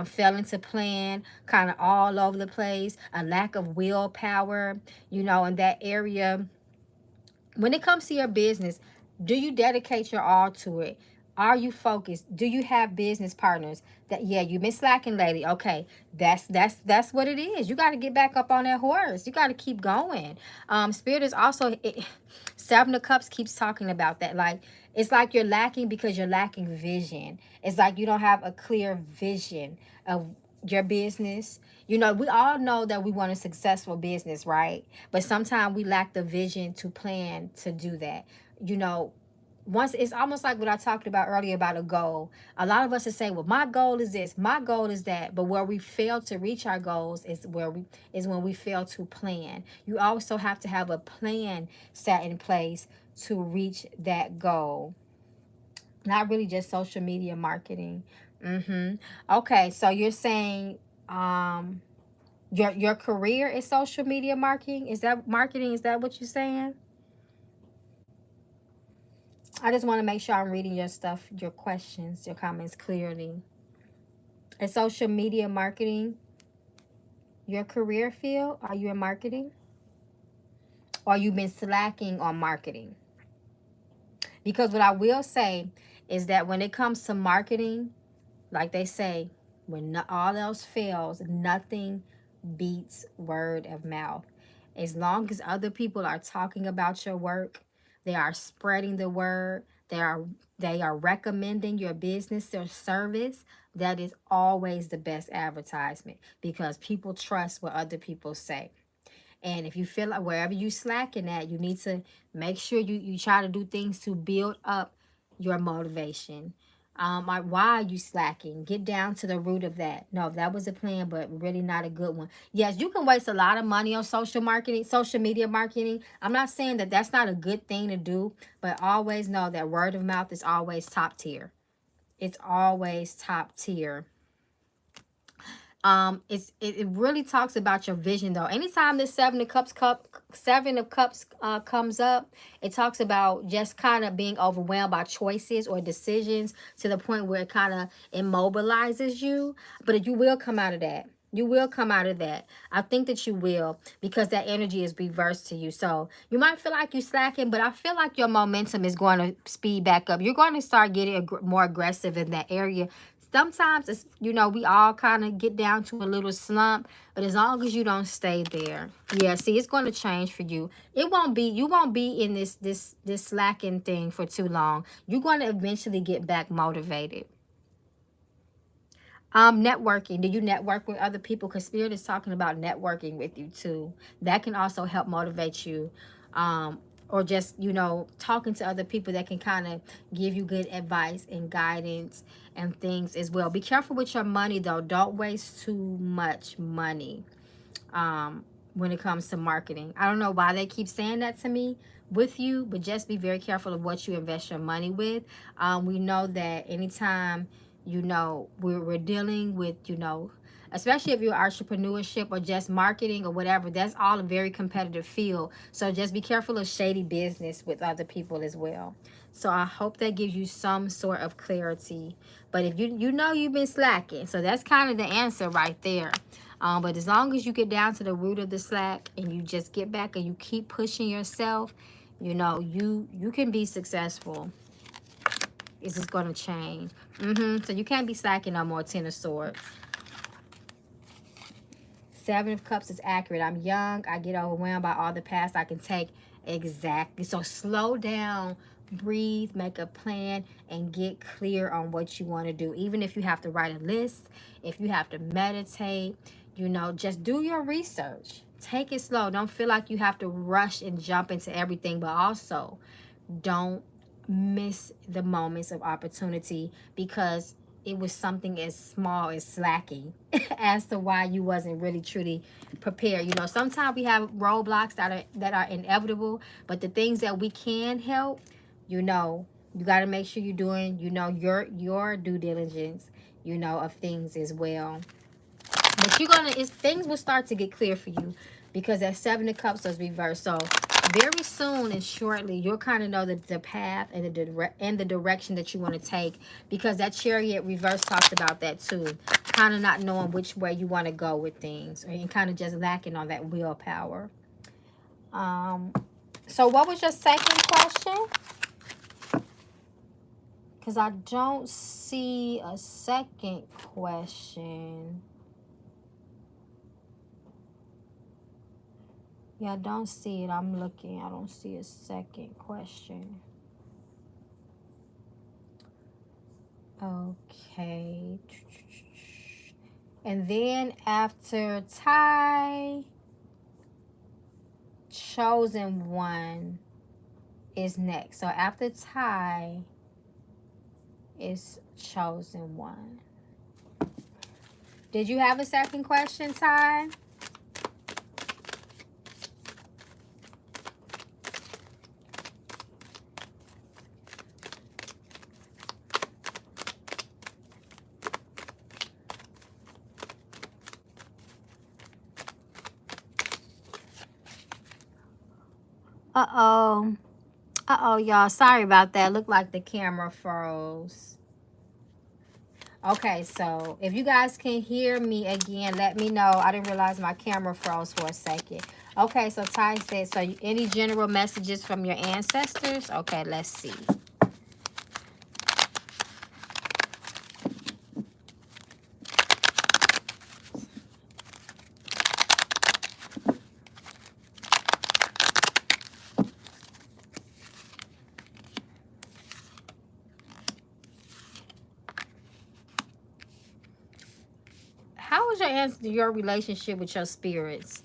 [SPEAKER 1] failing to plan, kind of all over the place, a lack of willpower, you know, in that area. When it comes to your business, do you dedicate your all to it? Are you focused? Do you have business partners that, yeah, you've been slacking lately? Okay, that's what it is. You got to get back up on that horse. You got to keep going. Spirit is also Seven of Cups keeps talking about that. Like, it's like you're lacking because you're lacking vision. It's like you don't have a clear vision of your business. You know, we all know that we want a successful business, right? But sometimes we lack the vision to plan to do that. You know, once it's almost like what I talked about earlier about a goal. A lot of us are saying, well, my goal is this, my goal is that. But where we fail to reach our goals is when we fail to plan. You also have to have a plan set in place to reach that goal. Not really just social media marketing. Okay, so you're saying your career is social media marketing? Is that marketing? Is that what you're saying? I just want to make sure I'm reading your stuff, your questions, your comments clearly. Is social media marketing your career field? Are you in marketing? Or you've been slacking on marketing? Because what I will say is that when it comes to marketing, like they say, when all else fails, nothing beats word of mouth. As long as other people are talking about your work, they are spreading the word, they are recommending your business or service, that is always the best advertisement, because people trust what other people say. And if you feel like wherever you slacking at, you need to make sure you try to do things to build up your motivation. Like, why are you slacking? Get down to the root of that. No, that was a plan, but really not a good one. Yes, you can waste a lot of money on social marketing, social media marketing. I'm not saying that that's not a good thing to do, but always know that word of mouth is always top tier. It's always top tier. It really talks about your vision, though. Anytime this seven of cups comes up, it talks about just kind of being overwhelmed by choices or decisions to the point where it kind of immobilizes you. But you will come out of that. You will come out of that. I think that you will, because that energy is reversed to you. So you might feel like you're slacking, but I feel like your momentum is going to speed back up. You're going to start getting more aggressive in that area. Sometimes it's, you know, we all kind of get down to a little slump, but as long as you don't stay there, yeah, see, it's going to change for you. You won't be in this slacking thing for too long. You're going to eventually get back motivated. Networking. Do you network with other people? Because Spirit is talking about networking with you too. That can also help motivate you. Or just, you know, talking to other people that can kind of give you good advice and guidance and things as well. Be careful with your money, though. Don't waste too much money when it comes to marketing. I don't know why they keep saying that to me with you, but just be very careful of what you invest your money with. We know that anytime, you know, we're dealing with, you know, especially if you're entrepreneurship or just marketing or whatever, that's all a very competitive field. So just be careful of shady business with other people as well. So I hope that gives you some sort of clarity. But if you know you've been slacking, so that's kind of the answer right there. But as long as you get down to the root of the slack and you just get back and you keep pushing yourself, you know, you can be successful. It's just going to change. So you can't be slacking no more. Ten of Swords. Seven of Cups is accurate. I'm young. I get overwhelmed by all the past I can take. Exactly. So slow down, breathe, make a plan, and get clear on what you want to do. Even if you have to write a list, if you have to meditate, you know, just do your research. Take it slow. Don't feel like you have to rush and jump into everything, but also don't miss the moments of opportunity, because it was something as small as slacking as to why you wasn't really truly prepared. You know, sometimes we have roadblocks that are inevitable, but the things that we can help, you know, you got to make sure you're doing, you know, your due diligence, you know, of things as well. But you're gonna, is things will start to get clear for you, because that Seven of Cups was reversed. So very soon and shortly, you'll kind of know the path and the direction that you want to take, because that Chariot reverse talks about that too. Kind of not knowing which way you want to go with things, or you kind of just lacking on that willpower. So what was your second question? Because I don't see a second question. Yeah, I don't see it. I'm looking. I don't see a second question. Okay. And then after tie, chosen one is next. So after tie is chosen one. Did you have a second question, Ty? Uh-oh. Uh-oh, y'all. Sorry about that. Looked like the camera froze. Okay, so if you guys can hear me again, let me know. I didn't realize my camera froze for a second. Okay, so Ty said, so any general messages from your ancestors? Okay, let's see. How was your relationship with your spirits?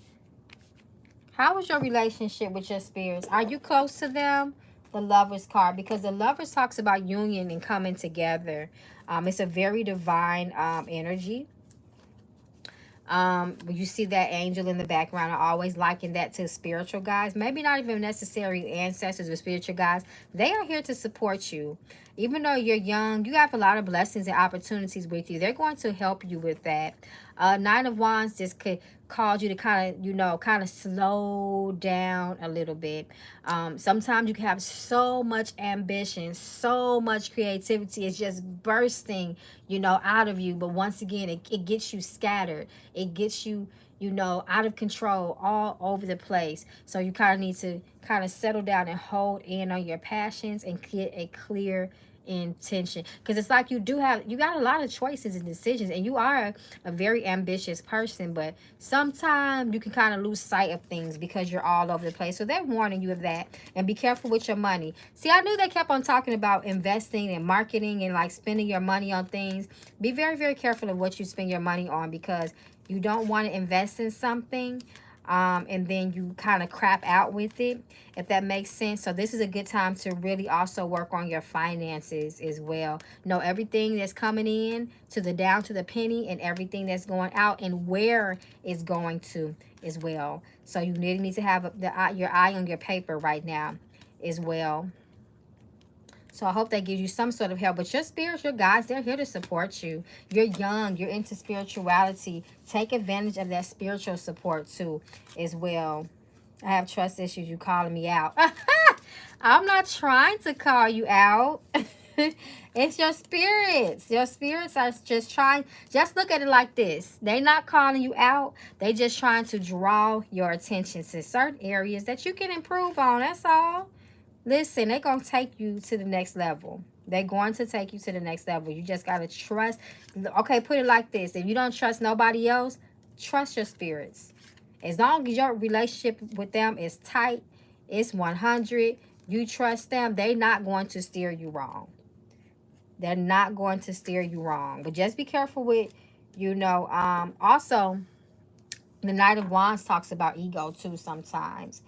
[SPEAKER 1] How is your relationship with your spirits? Are you close to them? The Lovers card, because the Lovers talks about union and coming together. It's a very divine energy. You see that angel in the background. I always liken that to spiritual guides. Maybe not even necessarily ancestors or spiritual guides. They are here to support you. Even though you're young, you have a lot of blessings and opportunities with you. They're going to help you with that. Nine of Wands just could cause you to kind of, you know, kind of slow down a little bit. Sometimes you can have so much ambition, so much creativity. It's just bursting, you know, out of you. But once again, it gets you scattered. It gets you, you know, out of control all over the place. So you kind of need to kind of settle down and hold in on your passions and get a clear intention, because it's like you got a lot of choices and decisions, and you are a very ambitious person, but sometimes you can kind of lose sight of things because you're all over the place. So they're warning you of that, and be careful with your money. See, I knew they kept on talking about investing and marketing and like spending your money on things. Be very, very careful of what you spend your money on, because you don't want to invest in something and then you kind of crap out with it, if that makes sense. So this is a good time to really also work on your finances as well. Know everything that's coming in to the down to the penny, and everything that's going out and where it's going to as well. So you really need to have your eye on your paper right now as well. So I hope that gives you some sort of help. But your spiritual guides, they're here to support you. You're young. You're into spirituality. Take advantage of that spiritual support too as well. I have trust issues. You calling me out. I'm not trying to call you out. It's your spirits. Your spirits are just trying. Just look at it like this. They not calling you out. They just trying to draw your attention to certain areas that you can improve on. That's all. Listen, they're going to take you to the next level. They're going to take you to the next level. You just got to trust. Okay, put it like this. If you don't trust nobody else, trust your spirits. As long as your relationship with them is tight, it's 100, you trust them, they're not going to steer you wrong. They're not going to steer you wrong. But just be careful with, you know, also, the Knight of Wands talks about ego too sometimes.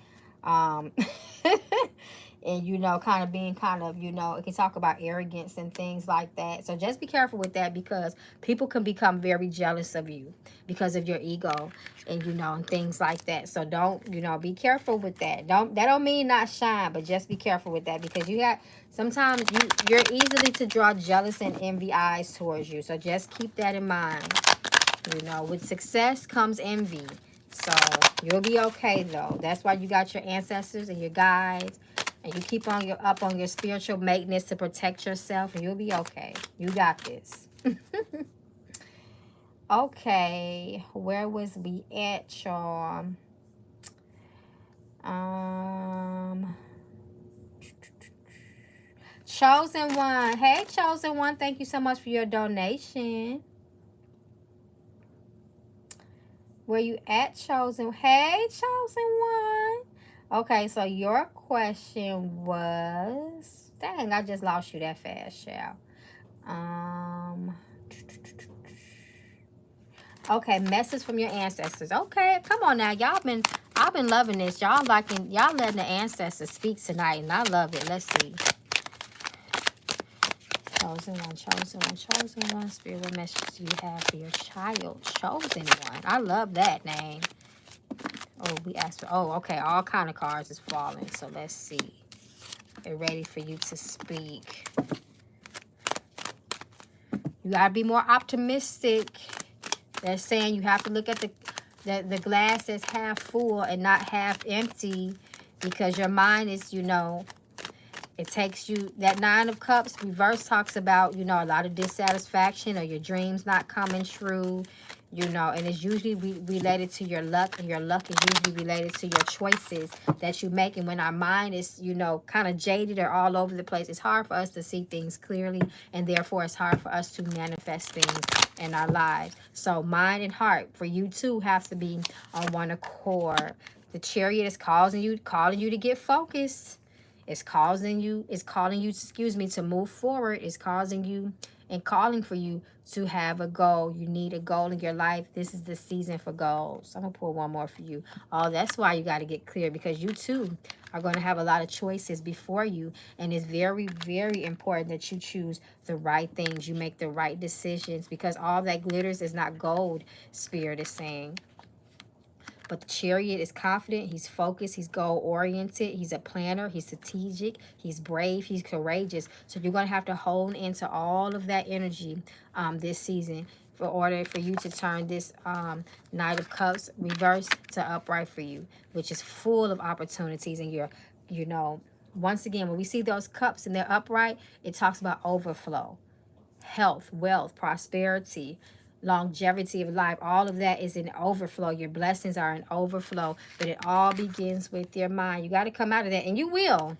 [SPEAKER 1] and you know, kind of being kind of, you know, it can talk about arrogance and things like that. So just be careful with that, because people can become very jealous of you because of your ego, and you know, and things like that. So don't, you know, be careful with that. That don't mean not shine, but just be careful with that, because you got sometimes you're easily to draw jealous and envy eyes towards you. So just keep that in mind. You know, with success comes envy. So you'll be okay though. That's why you got your ancestors and your guides, and you keep on up on your spiritual maintenance to protect yourself, and you'll be okay. You got this. Okay, where was we at, y'all? Chosen One. Hey, Chosen One. Thank you so much for your donation. Where you at, Chosen? Hey, Chosen One. Okay, so your question was... Dang, I just lost you that fast, Sheah. Okay, message from your ancestors. Okay, come on now. I've been loving this. Y'all letting the ancestors speak tonight, and I love it. Let's see. Chosen One, Chosen One, Chosen One. Spirit, what message do you have for your child? Chosen One. I love that name. Oh, we asked for... Oh, okay. All kind of cards is falling. So let's see. They're ready for you to speak. You got to be more optimistic. They're saying you have to look at the glass that's half full and not half empty, because your mind is, you know, it takes you... That Nine of Cups reverse talks about, you know, a lot of dissatisfaction or your dreams not coming true, you know, and it's usually related to your luck, and your luck is usually related to your choices that you make. And when our mind is, you know, kind of jaded or all over the place, it's hard for us to see things clearly, and therefore it's hard for us to manifest things in our lives. So mind and heart for you too have to be on one accord. The Chariot is calling you to get focused. It's calling you, excuse me, to move forward. It's causing you and calling for you to have a goal. You need a goal in your life. This is the season for goals. I'm going to pull one more for you. Oh, that's why you got to get clear, because you too are going to have a lot of choices before you. And it's very, very important that you choose the right things. You make the right decisions, because all that glitters is not gold, Spirit is saying. But the Chariot is confident, he's focused, he's goal-oriented, he's a planner, he's strategic, he's brave, he's courageous. So you're going to have to hold into all of that energy this season for order for you to turn this Knight of Cups reverse to upright for you, which is full of opportunities. And you're, you know, once again, when we see those cups and they're upright, it talks about overflow, health, wealth, prosperity, longevity of life. All of that is in overflow. Your blessings are in overflow, but it all begins with your mind. You got to come out of that, and you will,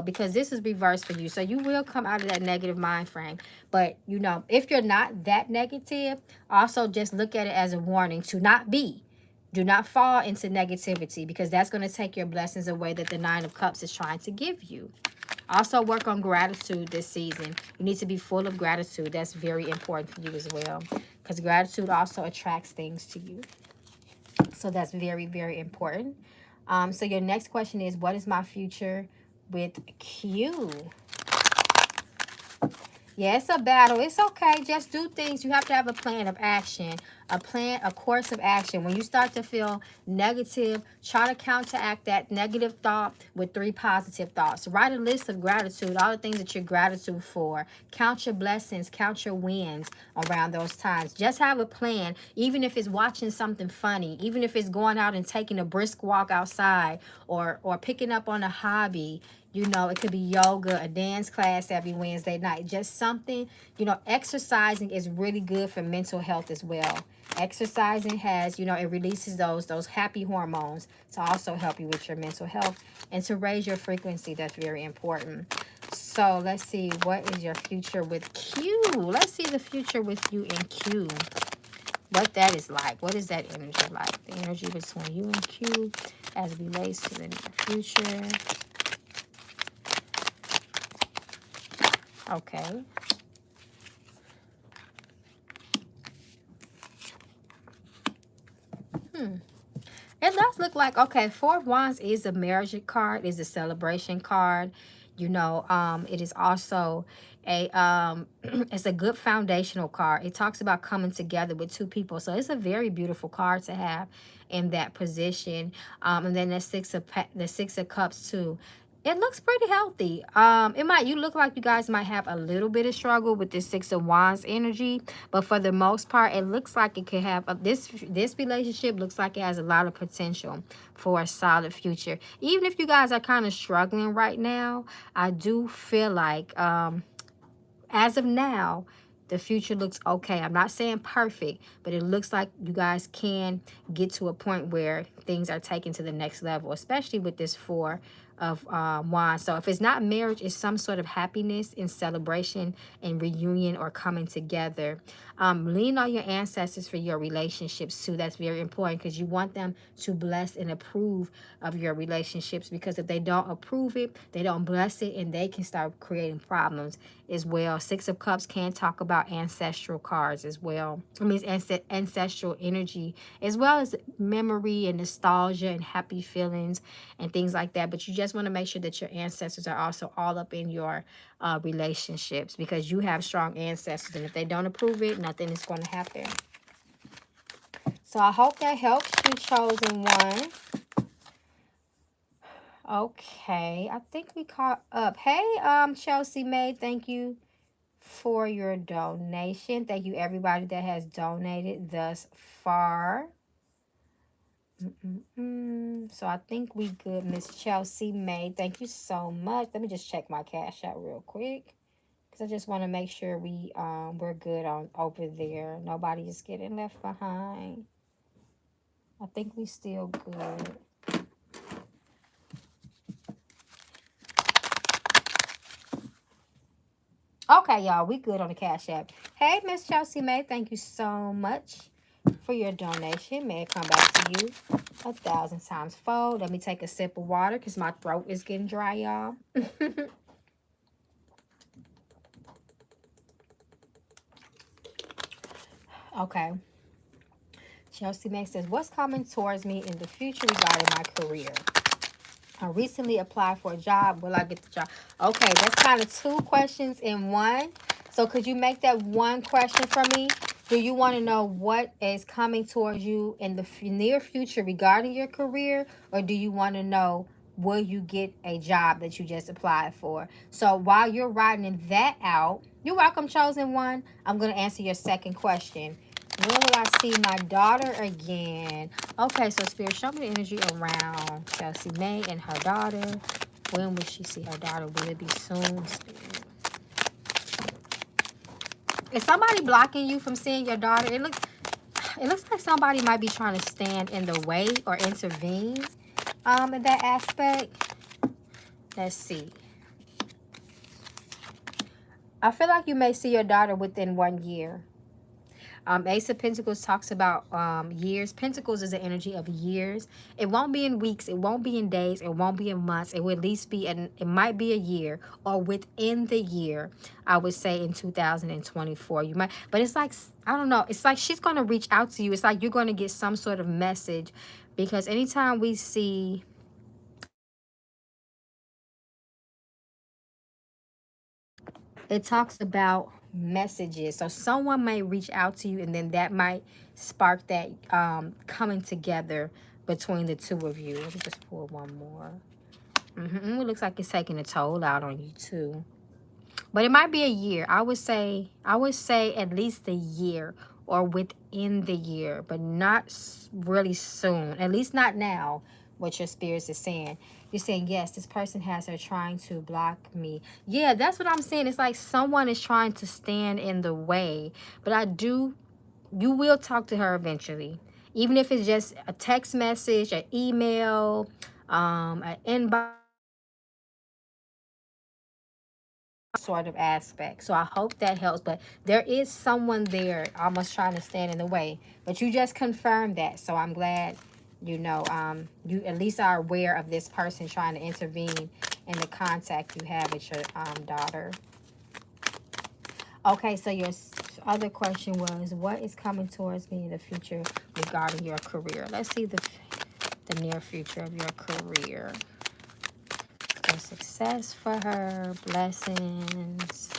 [SPEAKER 1] because this is reversed for you. So you will come out of that negative mind frame. But you know, if you're not that negative, also just look at it as a warning to not be. Do not fall into negativity, because that's going to take your blessings away that the Nine of Cups is trying to give you. Also work on gratitude this season. You need to be full of gratitude. That's very important for you as well, because gratitude also attracts things to you. So that's very, very important. So your next question is, what is my future with Q? Yeah, it's a battle. It's okay. Just do things. You have to have a plan of action, a course of action. When you start to feel negative, try to counteract that negative thought with 3 positive thoughts. Write a list of gratitude, all the things that you're gratitude for. Count your blessings, count your wins around those times. Just have a plan, even if it's watching something funny, even if it's going out and taking a brisk walk outside, or picking up on a hobby. You know, it could be yoga, a dance class every Wednesday night. Just something, you know, exercising is really good for mental health as well. Exercising has, you know, it releases those happy hormones to also help you with your mental health and to raise your frequency. That's very important. So let's see, what is your future with Q? Let's see the future with you and Q. What that is like. What is that energy like? The energy between you and Q as it relates to the near future. Okay. It does look like, okay, Four of Wands is a marriage card, is a celebration card. You know, it is also a it's a good foundational card. It talks about coming together with two people. So it's a very beautiful card to have in that position. And then the Six of Cups too. It looks pretty healthy. You look like you guys might have a little bit of struggle with the Six of Wands energy, but for the most part, it looks like it could have this relationship looks like it has a lot of potential for a solid future. Even if you guys are kind of struggling right now, I do feel like as of now, the future looks okay. I'm not saying perfect, but it looks like you guys can get to a point where things are taken to the next level, especially with this Four of Wands. So if it's not marriage, it's some sort of happiness and celebration and reunion or coming together. Lean on your ancestors for your relationships too. That's very important because you want them to bless and approve of your relationships, because if they don't approve it, they don't bless it, and they can start creating problems as well. Six of Cups can talk about ancestral cards as well. I mean, ancestral energy, as well as memory and nostalgia and happy feelings and things like that. But you just want to make sure that your ancestors are also all up in your relationships, because you have strong ancestors, and if they don't approve it, nothing is going to happen. So I hope that helps you, chosen one. Okay, I think we caught up. Hey, Chelsea May, thank you for your donation. Thank you everybody that has donated thus far. So I think we good, Miss Chelsea May. Thank you so much. Let me just check my cash out real quick, because I just want to make sure we're good on over there. Nobody is getting left behind. I think we still good. Okay, y'all, we good on the Cash App. Hey, Miss Chelsea May, thank you so much for your donation. May it come back to you 1,000 times fold. Let me take a sip of water because my throat is getting dry, y'all. Okay. Chelsea May says, what's coming towards me in the future regarding my career? I recently applied for a job. Will I get the job? Okay, that's kind of two questions in one. So could you make that one question for me? Do you want to know what is coming towards you in the near future regarding your career? Or do you want to know, will you get a job that you just applied for? So while you're writing that out, you're welcome, chosen one. I'm going to answer your second question. When will I see my daughter again? Okay, so Spirit, show me the energy around Chelsea May and her daughter. When will she see her daughter? Will it be soon, Spirit? Is somebody blocking you from seeing your daughter? It looks like somebody might be trying to stand in the way or intervene in that aspect. Let's see. I feel like you may see your daughter within 1 year. Ace of Pentacles talks about years. Pentacles is the energy of years. It won't be in weeks. It won't be in days. It won't be in months. It will at least be, it might be a year or within the year. I would say in 2024. You might, but it's like, I don't know. It's like she's going to reach out to you. It's like you're going to get some sort of message, because anytime we see, it talks about messages. So someone may reach out to you, and then that might spark that coming together between the two of you. Let me just pull one more. It looks like it's taking a toll out on you too. But it might be a year. I would say at least a year or within the year, but not really soon. At least not now, what your spirits is saying. You're saying, yes, this person has her trying to block me. Yeah, that's what I'm saying. It's like someone is trying to stand in the way. But you will talk to her eventually. Even if it's just a text message, an email, an inbox sort of aspect. So I hope that helps. But there is someone there almost trying to stand in the way. But you just confirmed that. So I'm glad, you know, you at least are aware of this person trying to intervene in the contact you have with your daughter. Okay, so your other question was, what is coming towards me in the future regarding your career? Let's see the the near future of your career. For success for her, blessings.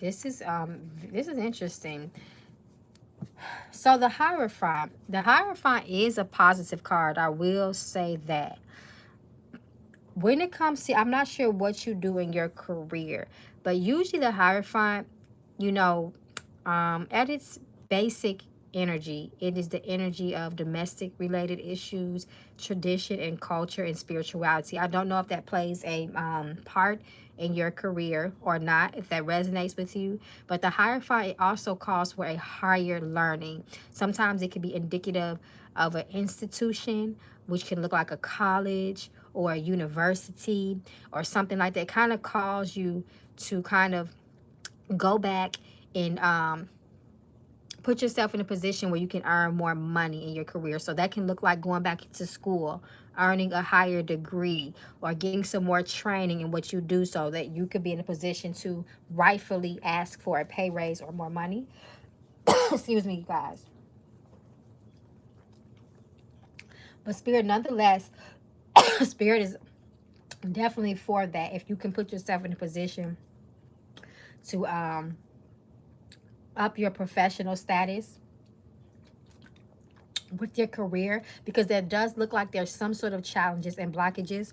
[SPEAKER 1] This is interesting. So the Hierophant is a positive card. I will say that. When it comes to, I'm not sure what you do in your career, but usually the Hierophant, you know, at its basic energy, it is the energy of domestic related issues, tradition and culture and spirituality. I don't know if that plays a part in your career or not, if that resonates with you, but the Hierophant, it also calls for a higher learning. Sometimes it can be indicative of an institution, which can look like a college or a university or something like that. It kind of calls you to kind of go back and put yourself in a position where you can earn more money in your career. So that can look like going back to school, earning a higher degree, or getting some more training in what you do so that you could be in a position to rightfully ask for a pay raise or more money. Excuse me, you guys. But Spirit, nonetheless, Spirit is definitely for that. If you can put yourself in a position to up your professional status with your career, because that does look like there's some sort of challenges and blockages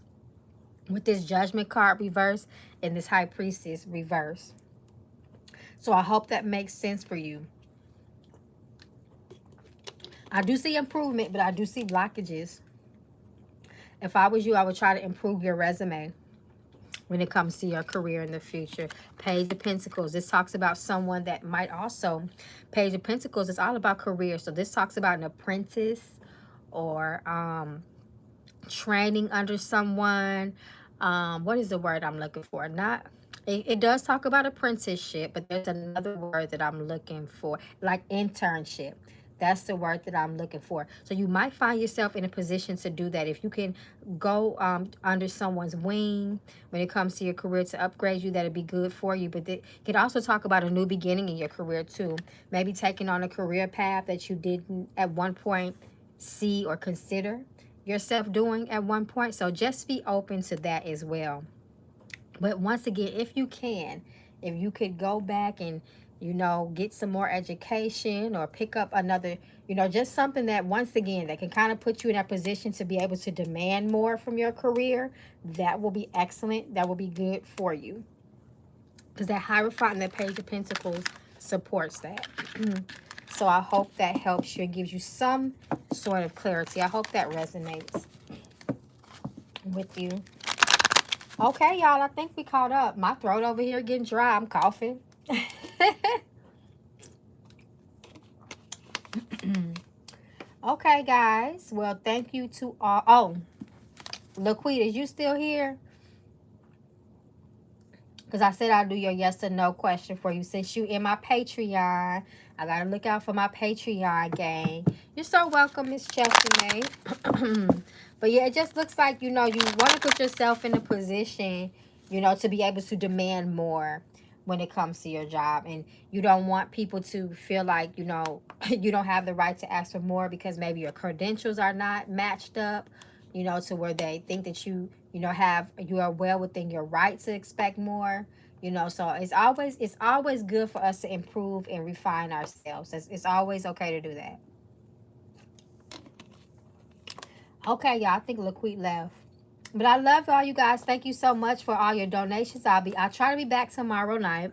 [SPEAKER 1] with this Judgment card reverse and this High Priestess reverse. So I hope that makes sense for you. I do see improvement, but I do see blockages. If I was you, I would try to improve your resume when it comes to your career in the future. Page of Pentacles. This talks about someone that might also... Page of Pentacles is all about career. So this talks about an apprentice or training under someone. What is the word I'm looking for? Not... It does talk about apprenticeship, but there's another word that I'm looking for, like internship. That's the word that I'm looking for. So you might find yourself in a position to do that. If you can go under someone's wing when it comes to your career to upgrade you, that'd be good for you. But it could also talk about a new beginning in your career too. Maybe taking on a career path that you didn't at one point see or consider yourself doing at one point. So just be open to that as well. But once again, if you could go back and, you know, get some more education or pick up another, you know, just something that, once again, that can kind of put you in that position to be able to demand more from your career, that will be excellent. That will be good for you. Because that Hierophant and that Page of Pentacles supports that. So I hope that helps you and gives you some sort of clarity. I hope that resonates with you. Okay, y'all, I think we caught up. My throat over here getting dry. I'm coughing. Okay, guys. Well, thank you to all. Oh, LaQuita, is you still here? Because I said I'll do your yes or no question for you. Since you in my Patreon, I got to look out for my Patreon gang. You're so welcome, Miss Chelsea. But yeah, it just looks like, you know, you want to put yourself in a position, you know, to be able to demand more when it comes to your job. And you don't want people to feel like, you know, you don't have the right to ask for more because maybe your credentials are not matched up, you know, to where they think that you are well within your right to expect more, you know. So it's always good for us to improve and refine ourselves. It's always okay to do that. Okay, y'all, I think LaQuita left. But I love all you guys. Thank you so much for all your donations. I'll try to be back tomorrow night.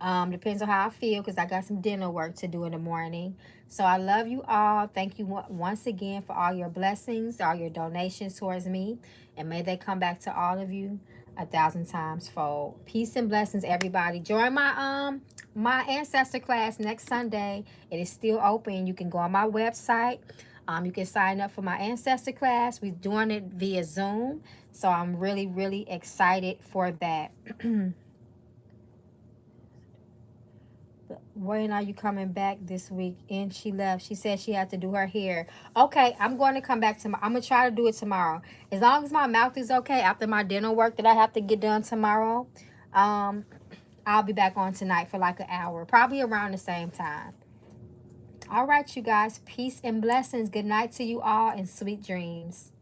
[SPEAKER 1] Depends on how I feel because I got some dinner work to do in the morning. So I love you all. Thank you once again for all your blessings, all your donations towards me. And may they come back to all of you 1,000 times fold. Peace and blessings, everybody. Join my ancestor class next Sunday. It is still open. You can go on my website. You can sign up for my ancestor class. We're doing it via Zoom. So I'm really, really excited for that. When are you coming back this week? And she left. She said she had to do her hair. Okay, I'm going to come back tomorrow. I'm going to try to do it tomorrow. As long as my mouth is okay after my dental work that I have to get done tomorrow, I'll be back on tonight for like an hour. Probably around the same time. All right, you guys. Peace and blessings. Good night to you all and sweet dreams.